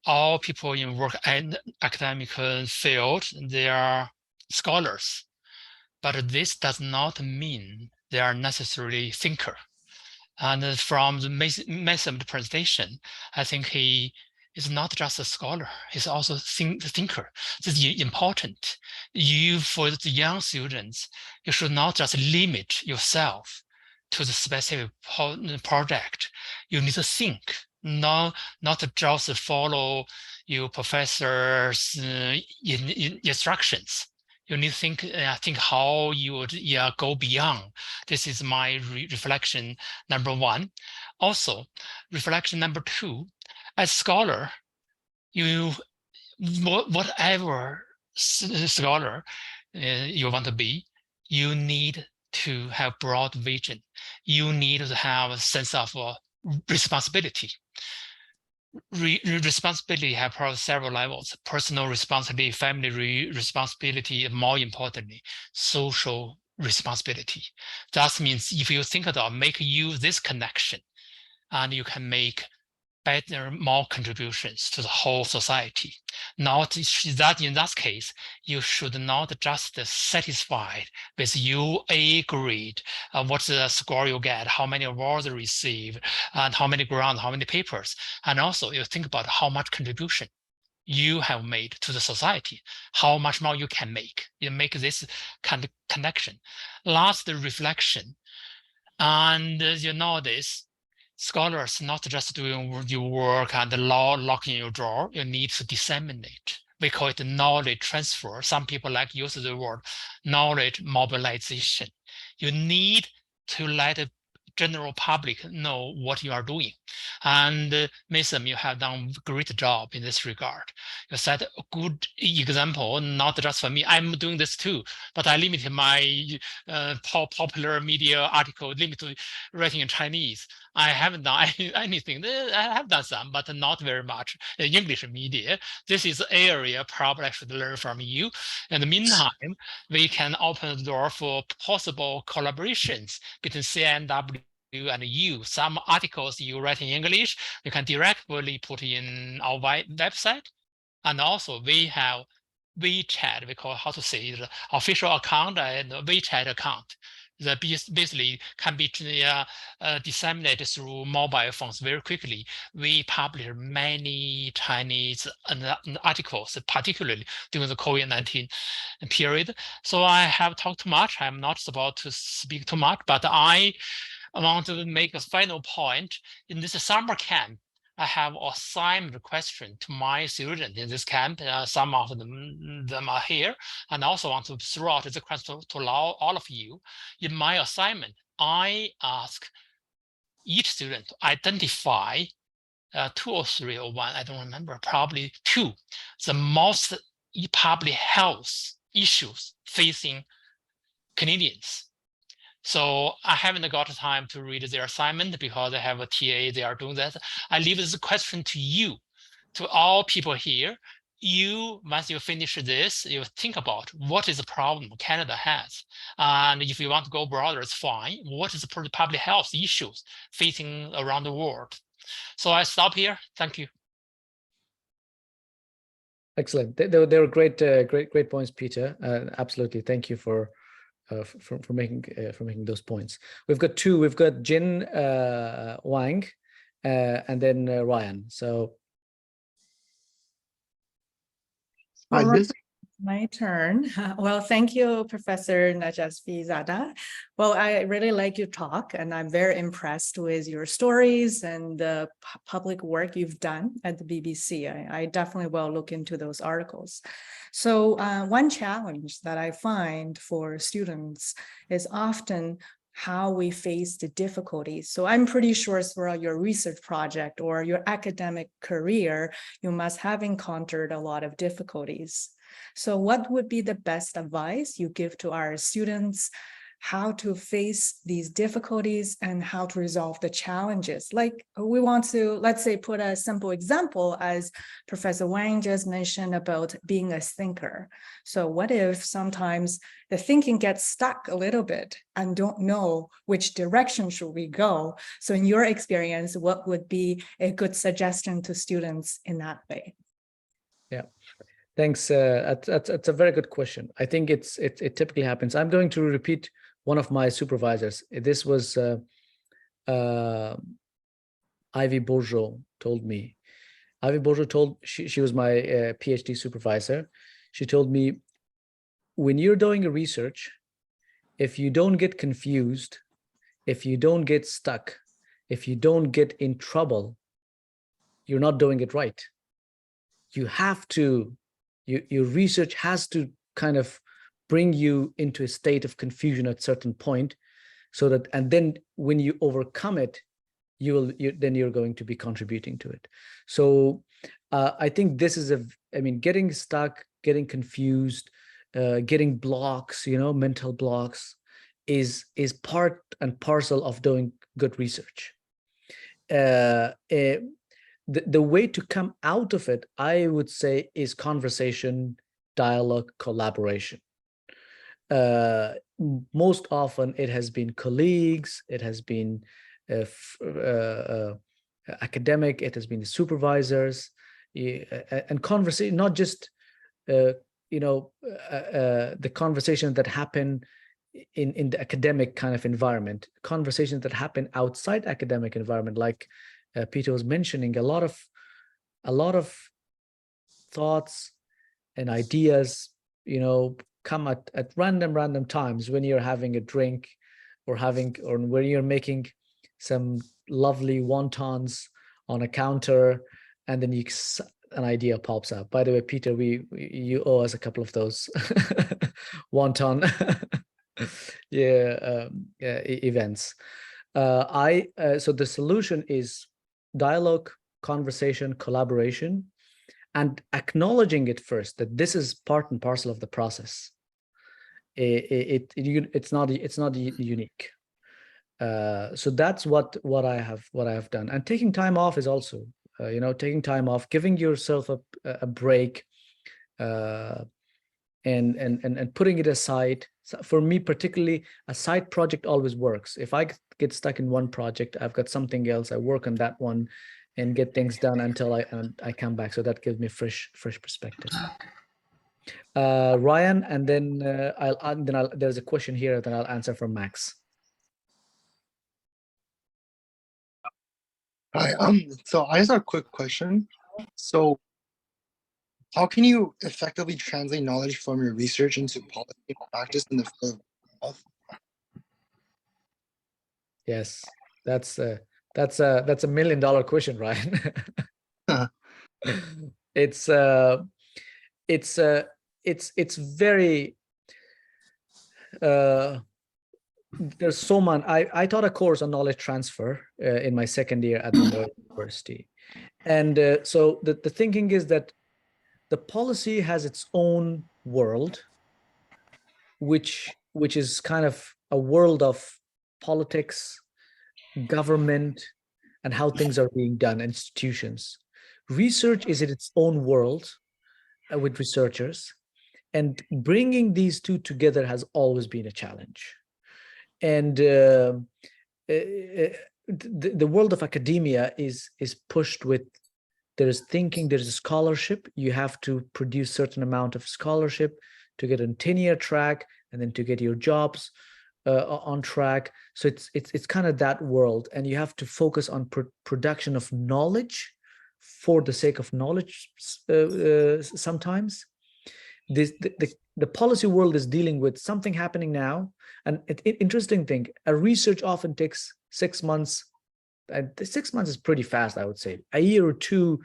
Speaker 3: all people in work and academic field, they are scholars, but this does not mean they are necessarily thinker. And from the Mason presentation, I think he is not just a scholar, he's also a thinker. This is important. For the young students, you should not just limit yourself to the specific project. You need to think, not just follow your professor's instructions. You need to think how you would go beyond. This is my reflection number one. Also, reflection number two, as scholar, whatever scholar you want to be, you need to have broad vision. You need to have a sense of responsibility. Responsibility have probably several levels: personal responsibility, family responsibility, and more importantly, social responsibility. That means if you think about this connection, and you can make better, more contributions to the whole society. Not that in that case, you should not just satisfied with your A grade, what's the score you get, how many awards you receive, and how many grants, how many papers. And also you think about how much contribution you have made to the society, how much more you can make. You make this kind of connection. Last reflection, and this, scholars not just doing your work and locking your drawer, you need to disseminate. We call it knowledge transfer. Some people like use the word knowledge mobilization. You need to let the general public know what you are doing. And Mason, you have done a great job in this regard. You set a good example, not just for me. I'm doing this too, but I limited my popular media article to writing in Chinese. I haven't done anything. I have done some, but not very much in English media. This is an area probably I should learn from you. In the meantime, we can open the door for possible collaborations between CNW and you. Some articles you write in English, you can directly put in our website. And also we have WeChat, we call how to say the official account and WeChat account. That basically can be disseminated through mobile phones very quickly. We publish many Chinese articles, particularly during the COVID-19 period. So I have talked too much. I'm not supposed to speak too much, but I want to make a final point. In this summer camp, I have assigned a question to my students in this camp. Some of them are here, and I also want to throw out the question to all of you. In my assignment, I ask each student to identify 2 or 3 or 1, I don't remember, probably 2, the most public health issues facing Canadians. So I haven't got time to read their assignment because I have a TA, they are doing that. I leave this question to you, to all people here. You, once you finish this, you think about what is the problem Canada has. And if you want to go broader, it's fine. What is the public health issues facing around the world? So I stop here. Thank you.
Speaker 2: Excellent. They were great points, Peter. Absolutely. Thank you for making those points. We've got 2. We've got Jin Wang and then Ryan. So
Speaker 6: Hi, My turn. Well, thank you, Professor Najasvi-Zada. Well, I really like your talk, and I'm very impressed with your stories and the public work you've done at the BBC. I definitely will look into those articles. So one challenge that I find for students is often how we face the difficulties. So I'm pretty sure throughout your research project or your academic career, you must have encountered a lot of difficulties. So what would be the best advice you give to our students, how to face these difficulties and how to resolve the challenges? Like we want to, let's say, put a simple example as Professor Wang just mentioned about being a thinker. So what if sometimes the thinking gets stuck a little bit and don't know which direction should we go? So in your experience, what would be a good suggestion to students in that way?
Speaker 2: Yeah. Thanks. That's a very good question. I think it typically happens. I'm going to repeat one of my supervisors. This was Ivy Bourgeot told me. Ivy Bourgeot she was my PhD supervisor. She told me, when you're doing a research, if you don't get confused, if you don't get stuck, if you don't get in trouble, you're not doing it right. You have to. Your research has to kind of bring you into a state of confusion at a certain point, so that, and then when you overcome it, then you're going to be contributing to it. So I think this is getting stuck, getting confused, getting blocks, mental blocks, is part and parcel of doing good research. The way to come out of it, I would say, is conversation, dialogue, collaboration. Most often it has been colleagues, it has been academic, it has been supervisors, and conversation, not just the conversations that happen in the academic kind of environment, conversations that happen outside academic environment, like Peter was mentioning. A lot of thoughts and ideas, come at random times when you're having a drink or when you're making some lovely wontons on a counter, and then an idea pops up. By the way, Peter, you owe us a couple of those wonton events. So the solution is dialogue, conversation, collaboration, and acknowledging it first, that this is part and parcel of the process. It's not unique. So that's what I have done. And taking time off is also, taking time off, giving yourself a break, and putting it aside. So for me, particularly, a side project always works. If I get stuck in one project, I've got something else. I work on that one and get things done until I come back. So that gives me fresh perspective. Ryan, and then there's a question here that I'll answer from Max.
Speaker 7: Hi. So I just have a quick question. So how can you effectively translate knowledge from your research into policy and practice in the field of health?
Speaker 2: Yes, that's a $1 million question, Ryan. It's very there's so much. I taught a course on knowledge transfer in my second year at the university, and so the thinking is that the policy has its own world, which is kind of a world of politics, government, and how things are being done, institutions. Research is in its own world with researchers, and bringing these two together has always been a challenge. And the world of academia is pushed with, there is thinking, there's a scholarship. You have to produce certain amount of scholarship to get a tenure track, and then to get your jobs on track. So it's kind of that world, and you have to focus on production of knowledge for the sake of knowledge sometimes. the policy world is dealing with something happening now. And interesting thing, a research often takes 6 months. And 6 months is pretty fast, I would say. A year or two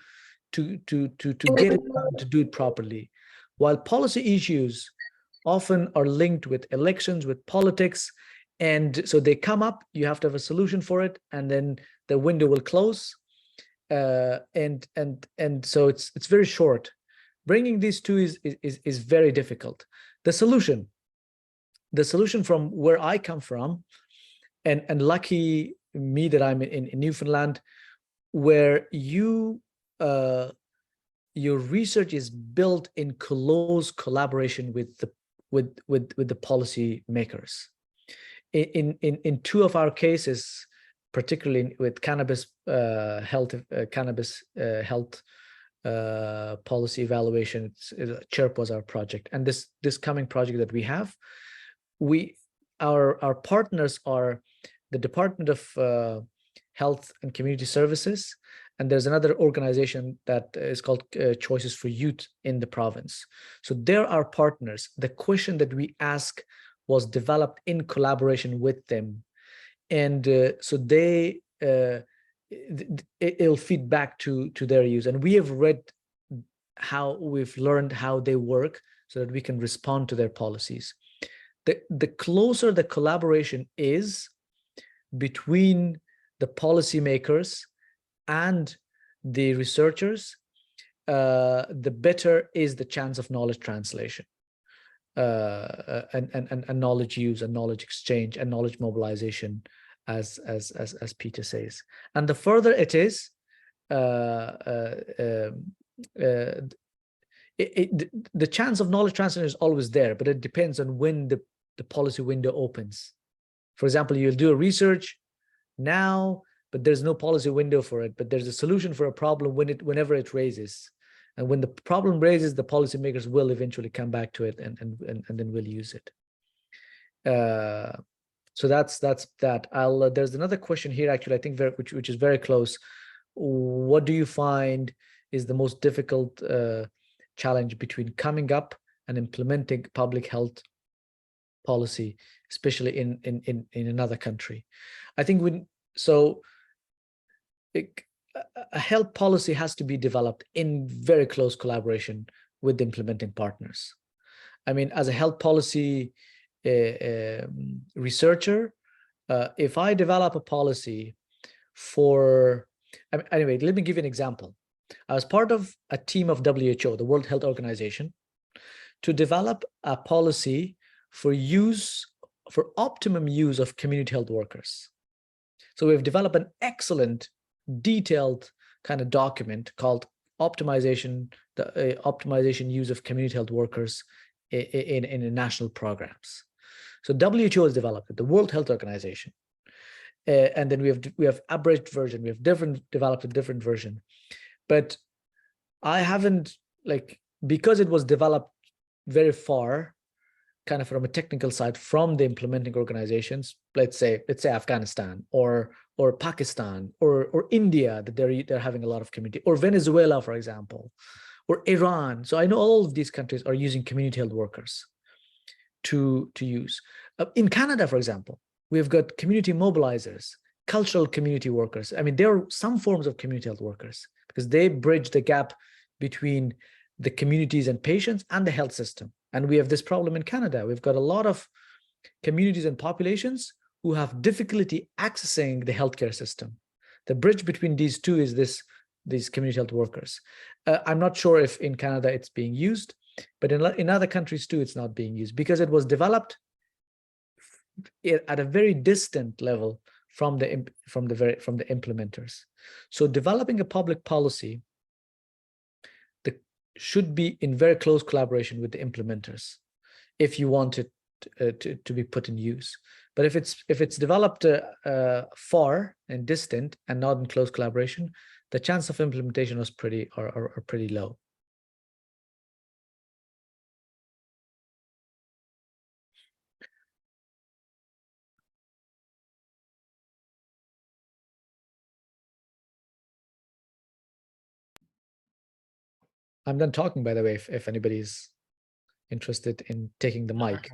Speaker 2: to get it done, to do it properly. While policy issues often are linked with elections, with politics, and so they come up, you have to have a solution for it, and then the window will close. And so it's very short. Bringing these two is very difficult. The solution from where I come from, and lucky me that I'm in Newfoundland, where your research is built in close collaboration with the policy makers. In two of our cases, particularly with cannabis health policy evaluation, CHIRP was our project, and this coming project that we have, our partners are the Department of Health and Community Services, and there's another organization that is called Choices for Youth in the province. So they're our partners. The question that we ask was developed in collaboration with them, and so they it'll feed back to their use, and we have learned how they work so that we can respond to their policies. The closer the collaboration is between the policymakers and the researchers, the better is the chance of knowledge translation, and knowledge use, and knowledge exchange, and knowledge mobilization, as Peter says. And the further it is, the chance of knowledge translation is always there, but it depends on when the policy window opens. For example, you'll do a research now, but there's no policy window for it, but there's a solution for a problem whenever it raises. And when the problem raises, the policymakers will eventually come back to it, and then we'll use it. So that's that. There's another question here, actually, I think which is very close. What do you find is the most difficult challenge between coming up and implementing public health policy, especially in another country? I think a health policy has to be developed in very close collaboration with the implementing partners. I mean, as a health policy researcher, if I develop a policy anyway, let me give you an example. I was part of a team of WHO, the World Health Organization, to develop a policy for optimum use of community health workers. So we've developed an excellent, detailed kind of document called optimization use of community health workers in national programs. So WHO has developed it, the World Health Organization, and then we have abridged version. We have developed a different version, but I haven't, because it was developed very far, kind of from a technical side, from the implementing organizations. Let's say Afghanistan or Pakistan or India, that they're having a lot of community, or Venezuela, for example, or Iran. So I know all of these countries are using community health workers to use. In Canada, for example, we've got community mobilizers, cultural community workers. I mean, there are some forms of community health workers because they bridge the gap between the communities and patients and the health system. And we have this problem in Canada. We've got a lot of communities and populations who have difficulty accessing the healthcare system. The bridge between these two is these community health workers. I'm not sure if in Canada it's being used, but in other countries too, it's not being used because it was developed at a very distant level from the implementers. So developing a public policy should be in very close collaboration with the implementers if you want it to be put in use. But if it's developed far and distant and not in close collaboration, the chance of implementation is pretty low. I'm done talking, by the way, if anybody's interested in taking the mic,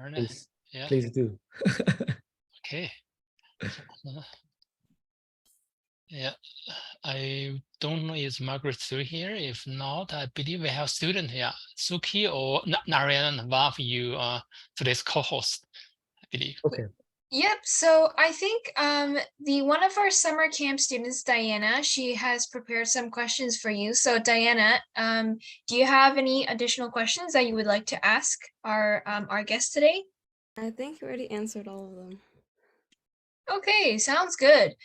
Speaker 2: please do.
Speaker 3: Okay. Yeah, I don't know is Margaret still here. If not, I believe we have student here. Suki or Narayan, one of you today's co-host, I believe.
Speaker 2: Okay.
Speaker 8: Yep. So I think one of our summer camp students, Diana, she has prepared some questions for you. So Diana, do you have any additional questions that you would like to ask our guest today?
Speaker 4: I think you already answered all of them.
Speaker 8: Okay, sounds good.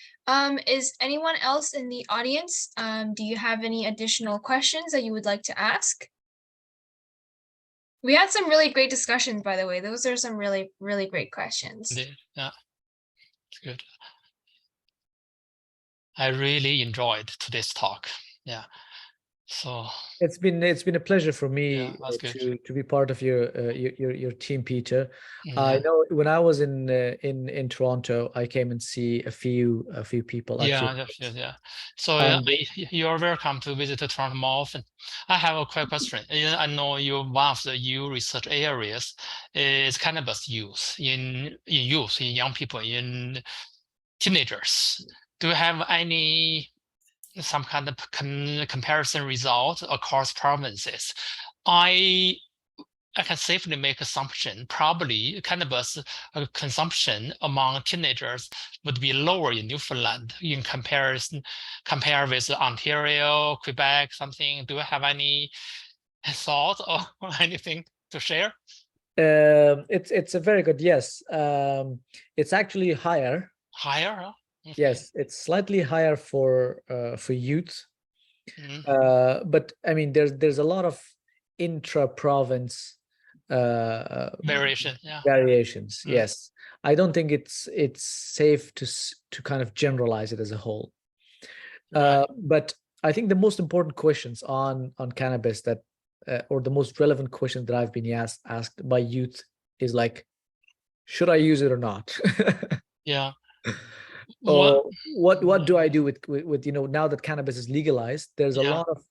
Speaker 8: Is anyone else in the audience? Do you have any additional questions that you would like to ask? We had some really great discussions, by the way. Those are some really, really great questions.
Speaker 3: Yeah, it's good. I really enjoyed today's talk. Yeah. So
Speaker 2: it's been a pleasure for me
Speaker 3: to
Speaker 2: be part of your team, Peter. I know when I was in Toronto, I came and see a few people. Actually.
Speaker 3: Yeah. So you're welcome to visit Toronto more often. I have a quick question. I know one of your research areas is cannabis use in young people, in teenagers. Do you have some kind of comparison result across provinces? I can safely make assumption probably cannabis consumption among teenagers would be lower in Newfoundland in compare with Ontario, Quebec, something. Do you have any thought or anything to share?
Speaker 2: It's a very good yes. It's actually higher.
Speaker 3: Higher, huh? Okay.
Speaker 2: Yes, it's slightly higher for youth, but I mean there's a lot of intra-province
Speaker 3: variations.
Speaker 2: Yes, I don't think it's safe to kind of generalize it as a whole. But I think the most important questions on cannabis that or the most relevant questions that I've been asked by youth is like, should I use it or not?
Speaker 3: Yeah.
Speaker 2: Or what do I do with now that cannabis is legalized? There's a lot of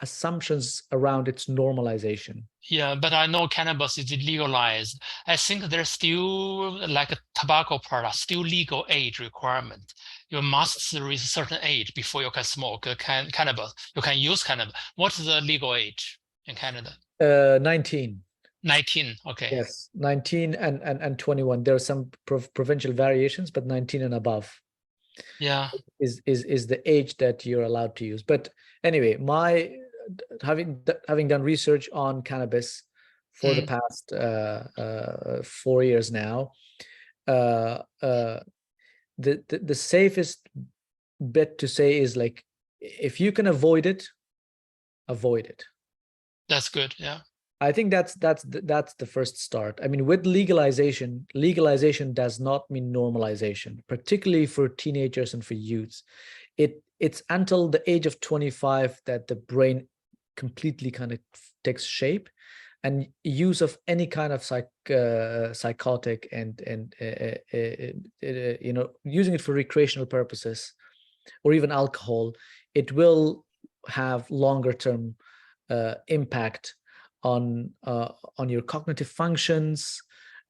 Speaker 2: assumptions around its normalization.
Speaker 3: Yeah, but I know cannabis is legalized. I think there's still like a tobacco product, still legal age requirement. You must reach a certain age before you can smoke cannabis. You can use cannabis. What is the legal age in Canada?
Speaker 2: 19.
Speaker 3: 19, okay.
Speaker 2: Yes, 19 and 21. There are some provincial variations, but 19 and above is the age that you're allowed to use. But anyway, having done research on cannabis for the past 4 years now, the safest bet to say is like, if you can avoid it, avoid it.
Speaker 3: That's good. Yeah.
Speaker 2: I think that's the first start. I mean, with legalization does not mean normalization, particularly for teenagers and for youths. It's until the age of 25 that the brain completely kind of takes shape, and use of any kind of psychotic and using it for recreational purposes or even alcohol, it will have longer term impact on your cognitive functions,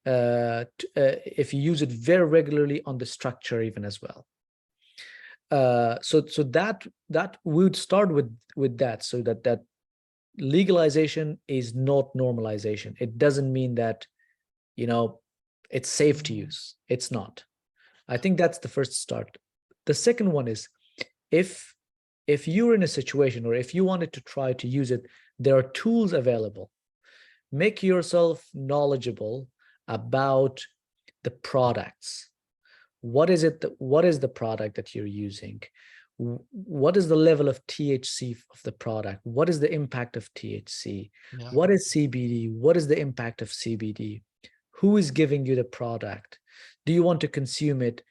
Speaker 2: if you use it very regularly, on the structure even as well. So that would start with that, so that legalization is not normalization. It doesn't mean that it's safe to use. It's not. I think that's the first start. The second one is, if you're in a situation, or if you wanted to try to use it, there are tools available. Make yourself knowledgeable about the products. What is the product that you're using? What is the level of THC of the product? What is the impact of THC?
Speaker 3: Yeah.
Speaker 2: What is CBD? What is the impact of CBD? Who is giving you the product? Do you want to consume it?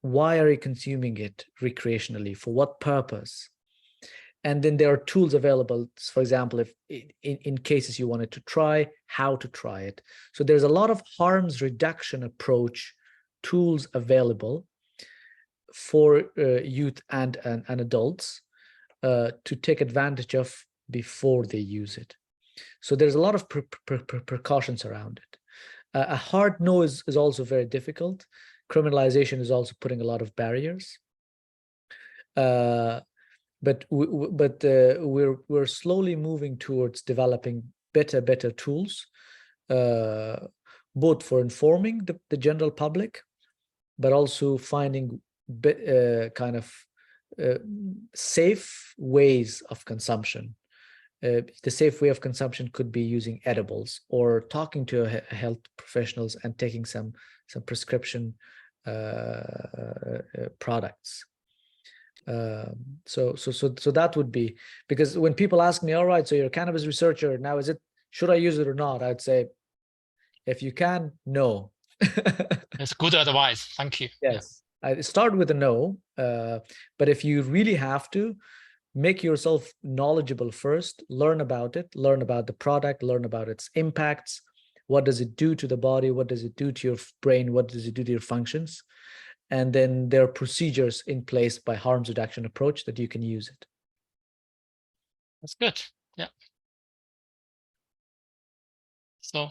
Speaker 2: Why are you consuming it recreationally? For what purpose? And then there are tools available, for example, if in cases you wanted to try, how to try it. So there's a lot of harms reduction approach tools available for youth and adults to take advantage of before they use it. So there's a lot of precautions around it. A hard no is also very difficult. Criminalization is also putting a lot of barriers. But we're slowly moving towards developing better tools, both for informing the general public, but also finding safe ways of consumption. The safe way of consumption could be using edibles or talking to health professionals and taking some prescription products. So that would be, because when people ask me, all right, so you're a cannabis researcher, now should I use it or not? I'd say, if you can, no.
Speaker 3: That's good advice. Thank you.
Speaker 2: Yes, I start with a no, but if you really have to, make yourself knowledgeable first, learn about it, learn about the product, learn about its impacts. What does it do to the body? What does it do to your brain? What does it do to your functions? And then there are procedures in place by harms reduction approach that you can use it.
Speaker 3: That's good. Yeah. So.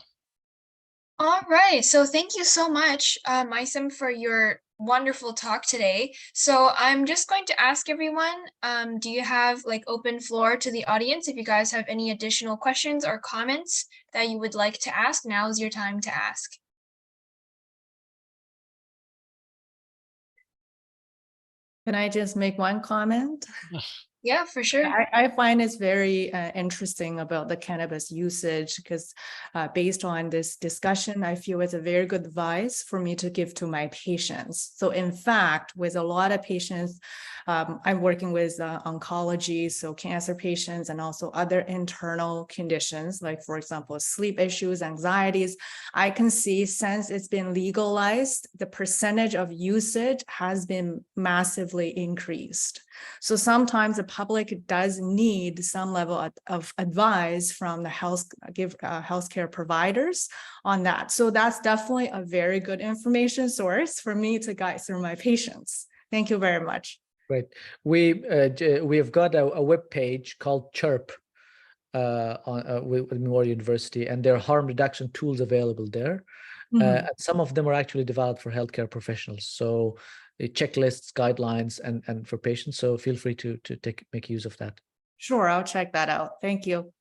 Speaker 8: All right. So thank you so much, Maisam, for your wonderful talk today. So I'm just going to ask everyone, do you have like open floor to the audience? If you guys have any additional questions or comments that you would like to ask, now is your time to ask.
Speaker 6: Can I just make one comment?
Speaker 8: Yeah, for sure.
Speaker 6: I find it's very interesting about the cannabis usage, because based on this discussion, I feel it's a very good advice for me to give to my patients. So in fact, with a lot of patients, I'm working with oncology, so cancer patients and also other internal conditions, like for example, sleep issues, anxieties. I can see since it's been legalized, the percentage of usage has been massively increased. So sometimes the public does need some level of advice from the healthcare providers on that. So that's definitely a very good information source for me to guide through my patients. Thank you very much.
Speaker 2: Right. We have got a web page called Chirp with Memorial University, and there are harm reduction tools available there. And some of them are actually developed for healthcare professionals. So checklists, guidelines, and for patients. So feel free to make use of that.
Speaker 6: Sure, I'll check that out. Thank you.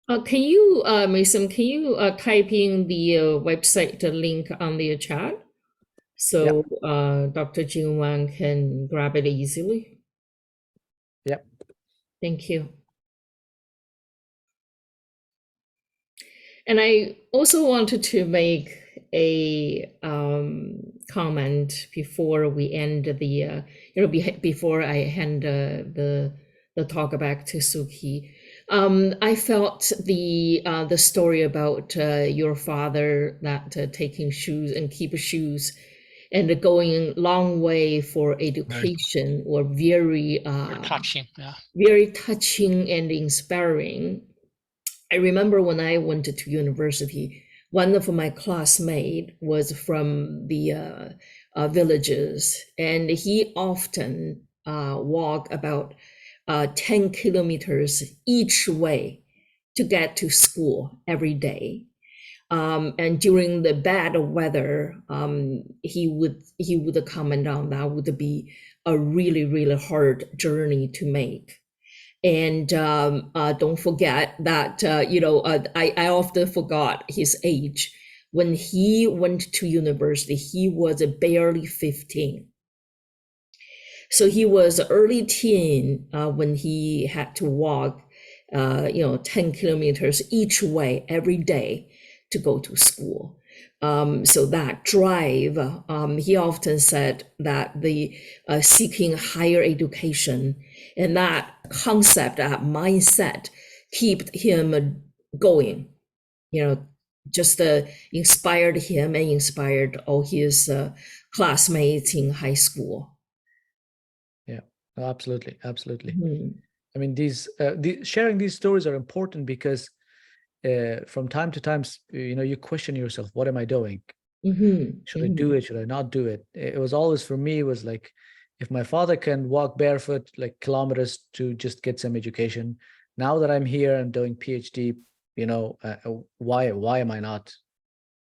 Speaker 5: Can you, Mason, can you type in the website link on the chat? So Dr. Jing Wang can grab it easily.
Speaker 2: Yep.
Speaker 5: Thank you. And I also wanted to make a comment before we end the, before I hand the talk back to Suki. I felt the story about your father that taking shoes and keep shoes and going long way for education were very
Speaker 3: touching, yeah.
Speaker 5: Very touching and inspiring. I remember when I went to university, one of my classmates was from the villages, and he often walked about 10 kilometers each way to get to school every day. And during the bad weather, he would comment on that would be a really, really hard journey to make. And don't forget that, I often forgot his age. When he went to university, he was barely 15. So he was early teen when he had to walk, 10 kilometers each way every day to go to school. So that drive, he often said that the seeking higher education and that concept, that mindset, kept him going, just inspired him and inspired all his classmates in high school.
Speaker 2: Yeah, absolutely.
Speaker 5: Mm-hmm.
Speaker 2: I mean, sharing these stories are important because from time to time, you question yourself, what am I doing?
Speaker 5: Mm-hmm.
Speaker 2: Should I do it? Should I not do it? It was always, for me, it was like, if my father can walk barefoot like kilometers to just get some education, now that I'm here and doing PhD, why am I not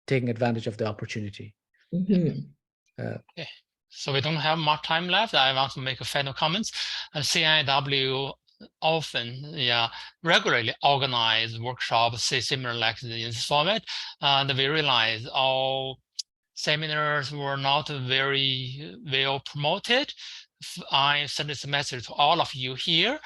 Speaker 2: taking advantage of the opportunity?
Speaker 5: Mhm.
Speaker 3: Okay. So we don't have much time left. I want to make a final comments. And CNIW often, regularly organize workshops, similar like in this format. And we realize all seminars were not very well promoted. I send this message to all of you here,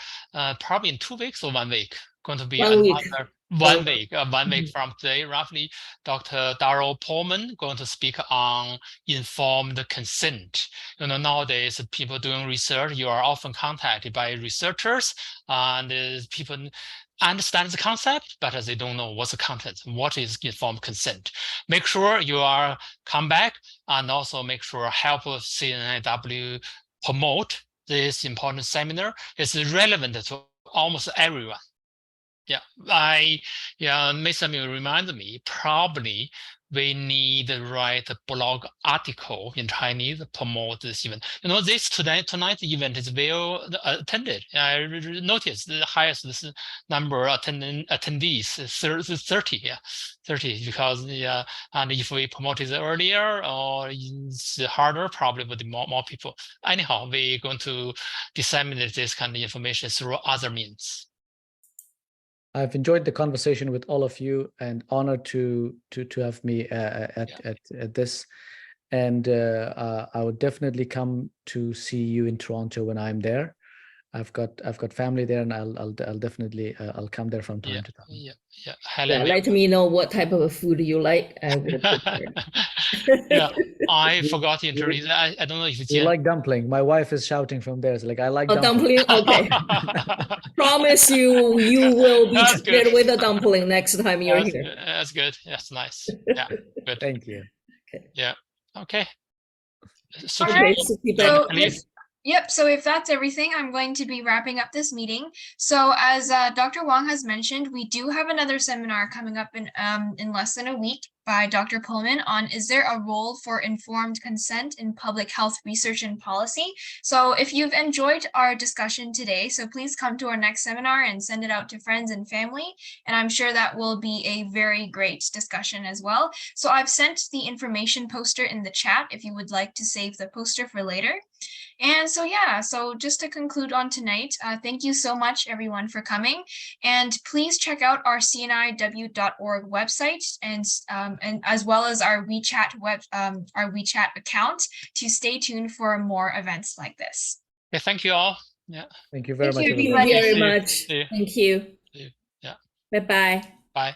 Speaker 3: probably in 2 weeks or 1 week, going to be
Speaker 5: 1 week.
Speaker 3: another
Speaker 5: One
Speaker 3: one week from today, roughly. Dr. Darrell Pullman going to speak on informed consent. Nowadays, people doing research, you are often contacted by researchers, and people understand the concept, but they don't know what's the content. What is informed consent? Make sure you are come back, and also make sure help CNIW promote this important seminar. It's relevant to almost everyone. Miss Samuel reminded me, probably we need to write a blog article in Chinese to promote this event. Tonight's event is well attended. I noticed the highest number attendees, 30, 30, because and if we promote it earlier or it's harder, probably with more people. Anyhow, we're going to disseminate this kind of information through other means.
Speaker 2: I've enjoyed the conversation with all of you, and honored to have me at this. And I would definitely come to see you in Toronto when I'm there. I've got family there, and I'll definitely I'll come there from time to time.
Speaker 3: Helen,
Speaker 5: let me know what type of food you like. I will prepare.
Speaker 3: I forgot to introduce. I don't know if it's
Speaker 2: you like dumpling. My wife is shouting from there. It's like, I like
Speaker 5: dumpling. Okay. Promise you will be treated with a dumpling next time you're here.
Speaker 3: That's good. That's nice. Yeah, good.
Speaker 2: Thank you.
Speaker 5: Okay.
Speaker 3: Yeah. Okay. So,
Speaker 8: so if that's everything, I'm going to be wrapping up this meeting. So as Dr. Wang has mentioned, we do have another seminar coming up in less than a week by Dr. Pullman on, is there a role for informed consent in public health research and policy? So if you've enjoyed our discussion today, so please come to our next seminar and send it out to friends and family. And I'm sure that will be a very great discussion as well. So I've sent the information poster in the chat if you would like to save the poster for later. And so, so just to conclude on tonight, thank you so much, everyone, for coming. And please check out our cniw.org website and as well as our WeChat account to stay tuned for more events like this.
Speaker 3: Yeah, thank you all. Yeah.
Speaker 2: Thank you very much.
Speaker 5: Thank you very much. Thank you.
Speaker 3: Yeah.
Speaker 5: Bye-bye.
Speaker 3: Bye.